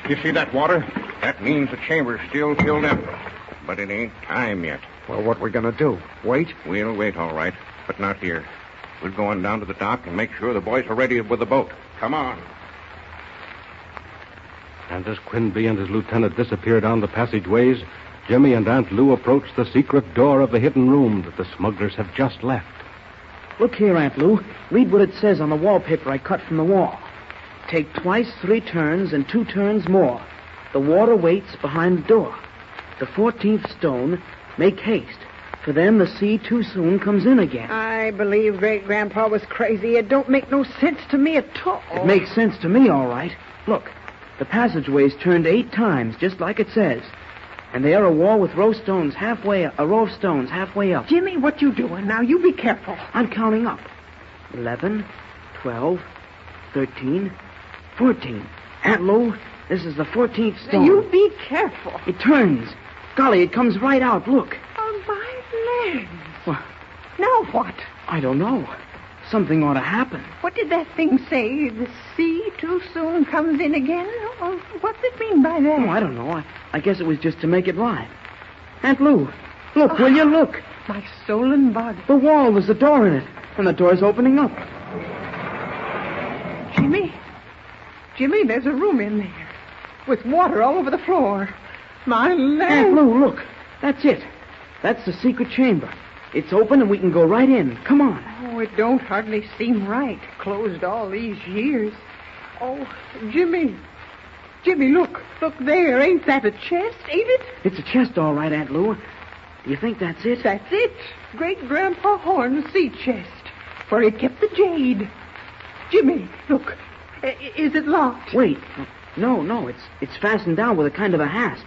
Speaker 13: You see that water? That means the chamber's still filled up. But it ain't time yet.
Speaker 14: Well, what we gonna do? Wait?
Speaker 13: We'll wait, all right. But not here. We're going down to the dock and make sure the boys are ready with the boat. Come on.
Speaker 1: And as Quinby and his lieutenant disappear down the passageways, Jimmy and Aunt Lou approach the secret door of the hidden room that the smugglers have just left.
Speaker 3: Look here, Aunt Lou. Read what it says on the wallpaper I cut from the wall. Take twice 3 turns and 2 turns more. The water waits behind the door. The 14th stone, make haste. For then the sea too soon comes in again.
Speaker 7: I believe Great-Grandpa was crazy. It don't make no sense to me at all.
Speaker 3: It makes sense to me, all right. Look, the passageway's turned 8 times, just like it says. And there a wall with a row of stones halfway up.
Speaker 7: Jimmy, what you doing? Now, you be careful.
Speaker 3: I'm counting up. 11, 12, 13, 14. Aunt Lou, this is the 14th stone.
Speaker 7: You be careful.
Speaker 3: It turns. Golly, it comes right out. Look.
Speaker 7: Oh, my legs.
Speaker 3: Well,
Speaker 7: now what?
Speaker 3: I don't know. Something ought to happen.
Speaker 7: What did that thing say? The sea too soon comes in again? Or what's it mean by that?
Speaker 3: Oh, I don't know. I guess it was just to make it rhyme. Aunt Lou, look, will you look?
Speaker 7: My soul and body.
Speaker 3: The wall, there's a door in it, and the door's opening up.
Speaker 7: Jimmy, there's a room in there with water all over the floor. My legs.
Speaker 3: Aunt Lou, look. That's it. That's the secret chamber. It's open and we can go right in. Come on.
Speaker 7: Oh, it don't hardly seem right. Closed all these years. Oh, Jimmy, look there. Ain't that a chest, ain't it?
Speaker 3: It's a chest, all right, Aunt Lou. Do you think that's it?
Speaker 7: That's it. Great-Grandpa Horn's sea chest, where he kept the jade. Jimmy, look. Is it locked?
Speaker 3: Wait. No. It's fastened down with a kind of a hasp.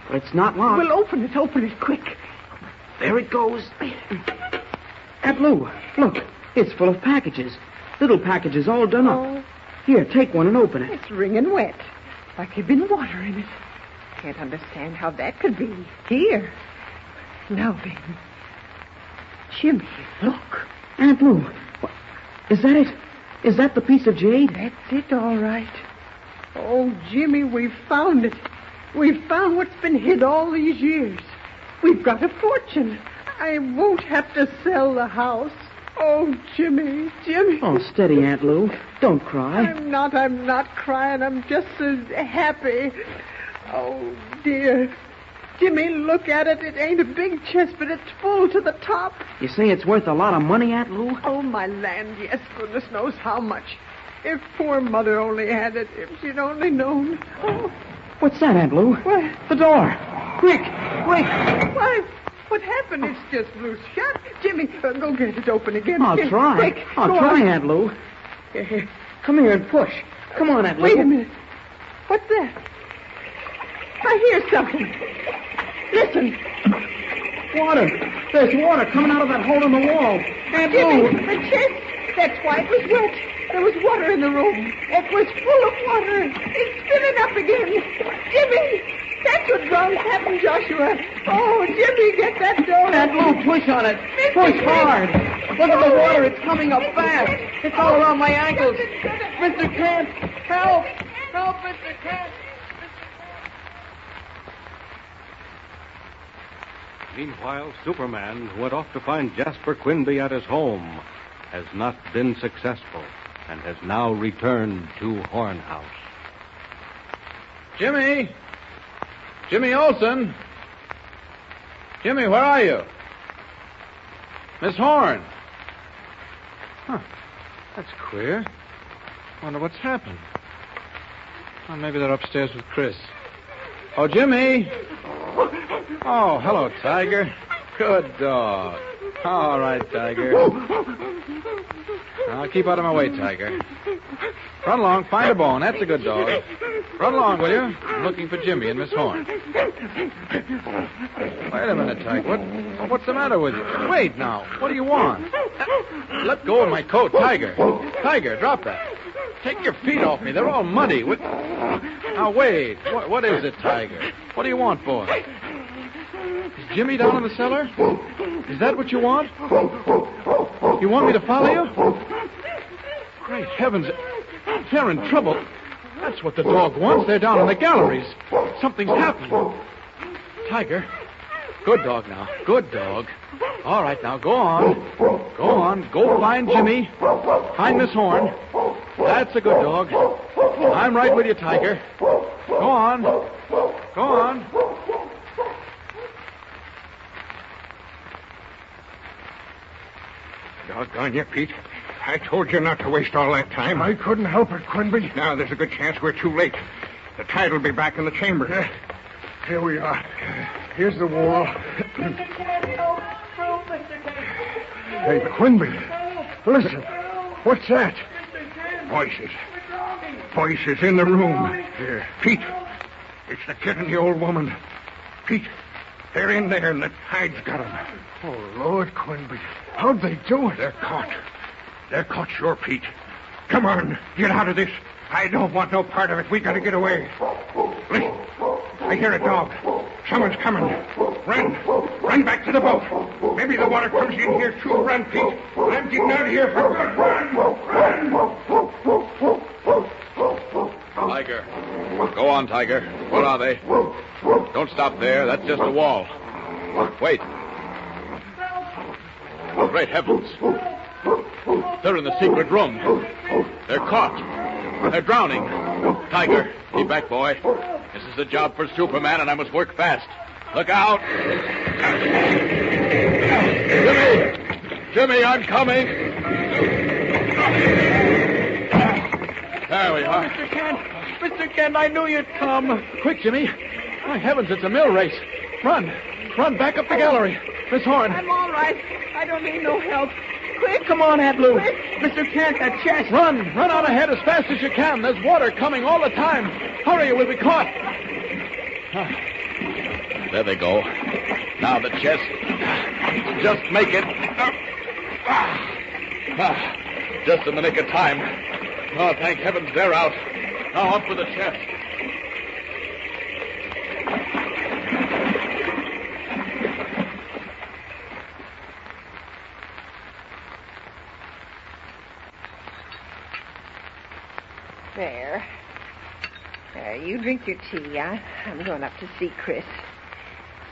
Speaker 3: But it's not locked.
Speaker 7: Well, open it quick.
Speaker 3: There it goes. Aunt Lou, look. It's full of packages. Little packages all done up. Here, take one and open it.
Speaker 7: It's wringing wet. Like you've been water in it. Can't understand how that could be. Here. Now then. Jimmy, look.
Speaker 3: Aunt Lou, is that it? Is that the piece of jade?
Speaker 7: That's it, all right. Oh, Jimmy, we've found it. We've found what's been hid all these years. We've got a fortune. I won't have to sell the house. Oh, Jimmy.
Speaker 3: Oh, steady, Aunt Lou. Don't cry.
Speaker 7: I'm not crying. I'm just as happy. Oh, dear. Jimmy, look at it. It ain't a big chest, but it's full to the top.
Speaker 3: You say it's worth a lot of money, Aunt Lou?
Speaker 7: Oh, my land, yes. Goodness knows how much. If poor Mother only had it, if she'd only known. Oh.
Speaker 3: What's that, Aunt Lou?
Speaker 7: What?
Speaker 3: The door. Quick.
Speaker 7: Why, what happened? It's just loose shut. Jimmy, go get it open again.
Speaker 3: I'll
Speaker 7: Here,
Speaker 3: try.
Speaker 7: Quick,
Speaker 3: I'll
Speaker 7: go
Speaker 3: try,
Speaker 7: on.
Speaker 3: Aunt Lou. Here. Come here and push. Come on, Aunt Lou.
Speaker 7: Wait a minute. What's that? I hear something. Listen.
Speaker 3: Water. There's water coming out of that hole in the wall. Aunt
Speaker 7: Jimmy,
Speaker 3: Lou.
Speaker 7: the chest. That's why it was wet. There was water in the room. It was full of water. It's filling up again. Jimmy, that's what wrong's happened, Joshua. Oh, Jimmy, get that door.
Speaker 3: Aunt Lou, push on it. Push hard. Look at the water. It's coming up fast. It's all around my ankles. Mr. Kent, help. Help, Mr. Kent.
Speaker 1: Meanwhile, Superman, who went off to find Jasper Quinby at his home, has not been successful and has now returned to Horn House.
Speaker 8: Jimmy! Jimmy Olsen! Jimmy, where are you? Miss Horn! Huh. That's queer. Wonder what's happened. Oh, maybe they're upstairs with Chris. Oh, Jimmy! Oh, hello, Tiger. Good dog. All right, Tiger. Now, keep out of my way, Tiger. Run along, find a bone. That's a good dog. Run along, will you? I'm looking for Jimmy and Miss Horn. Wait a minute, Tiger. What's the matter with you? Wait now. What do you want? Let go of my coat, Tiger. Tiger, drop that. Take your feet off me. They're all muddy. Now, wait. What is it, Tiger? What do you want, boy? Is Jimmy down in the cellar? Is that what you want? You want me to follow you? Great heavens. They're in trouble. That's what the dog wants. They're down in the galleries. Something's happened. Tiger. Good dog now. Good dog. All right, now, go on. Go on. Go find Jimmy. Find Miss Horn. That's a good dog. I'm right with you, Tiger. Go on. Go on.
Speaker 13: Doggone you, Pete. I told you not to waste all that time.
Speaker 14: I couldn't help it, Quinby.
Speaker 13: Now there's a good chance we're too late. The tide will be back in the chamber.
Speaker 14: Here we are. Here's the wall. Hey, Quinby, listen. What's that?
Speaker 13: Voices. Voices in the room. Here. Pete, it's the kid and the old woman. Pete, they're in there and the tide's got them.
Speaker 14: Oh, Lord, Quinby. How'd they do it?
Speaker 13: They're caught. They're caught sure, Pete. Come on, get out of this. I don't want no part of it. We gotta get away. Listen, I hear a dog. Someone's coming. Run. Run back to the boat. Maybe the water comes in here, too. Run, Pete. I'm getting out of here for good. Run.
Speaker 8: Tiger. Go on, Tiger. Where are they? Don't stop there. That's just a wall. Wait. Great heavens. They're in the secret room. They're caught. They're drowning. Tiger, keep back, boy. This is a job for Superman, and I must work fast. Look out. Jimmy! Jimmy, I'm coming. There we are.
Speaker 3: Mr. Kent! Mr. Kent, I knew you'd come.
Speaker 8: Quick, Jimmy. My heavens, it's a mill race. Run. Run back up the gallery. Miss Horn.
Speaker 7: I'm all right. I don't need no help. Quick.
Speaker 3: Come on, Aunt Lou.
Speaker 7: Quick.
Speaker 3: Mr. Kent, that chest.
Speaker 8: Run. Run out ahead as fast as you can. There's water coming all the time. Hurry, you will be caught. There they go. Now the chest. Just make it. Just in the nick of time. Oh, thank heavens they're out. Now up for the chest.
Speaker 11: There. You drink your tea. I'm going up to see Chris.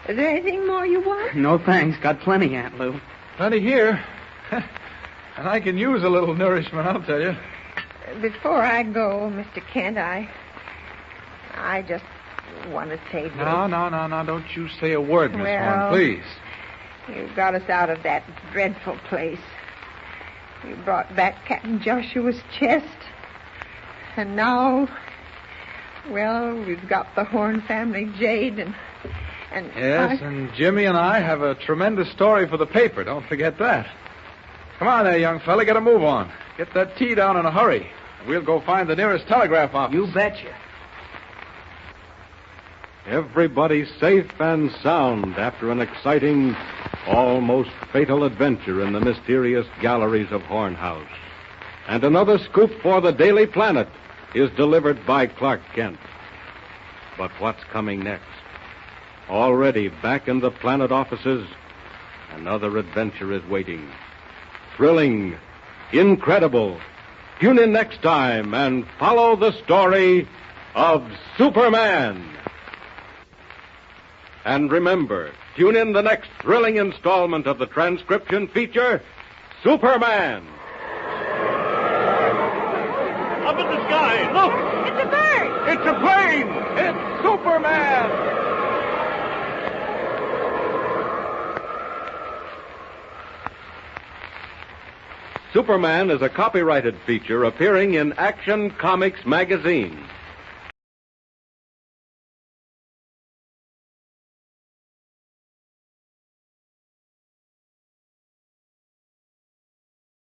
Speaker 11: Is there anything more you want?
Speaker 3: No, thanks. Got plenty, Aunt Lou.
Speaker 8: Plenty here. And I can use a little nourishment, I'll tell you.
Speaker 11: Before I go, Mr. Kent, I just
Speaker 7: want to save me.
Speaker 8: No. Don't you say a word, Miss Horn, please.
Speaker 7: You got us out of that dreadful place. You brought back Captain Joshua's chest. And now, well, we've got the Horn family jade and
Speaker 8: Yes, and Jimmy and I have a tremendous story for the paper. Don't forget that. Come on there, young fella. Get a move on. Get that tea down in a hurry. We'll go find the nearest telegraph office.
Speaker 10: You betcha.
Speaker 1: Everybody safe and sound after an exciting, almost fatal adventure in the mysterious galleries of Horn House. And another scoop for the Daily Planet is delivered by Clark Kent. But what's coming next? Already back in the Planet offices, another adventure is waiting. Thrilling, incredible. Tune in next time and follow the story of Superman. And remember, tune in the next thrilling installment of the transcription feature, Superman.
Speaker 2: Up in the sky, look!
Speaker 7: It's a bird!
Speaker 8: It's a plane! It's Superman!
Speaker 1: Superman is a copyrighted feature appearing in Action Comics magazine.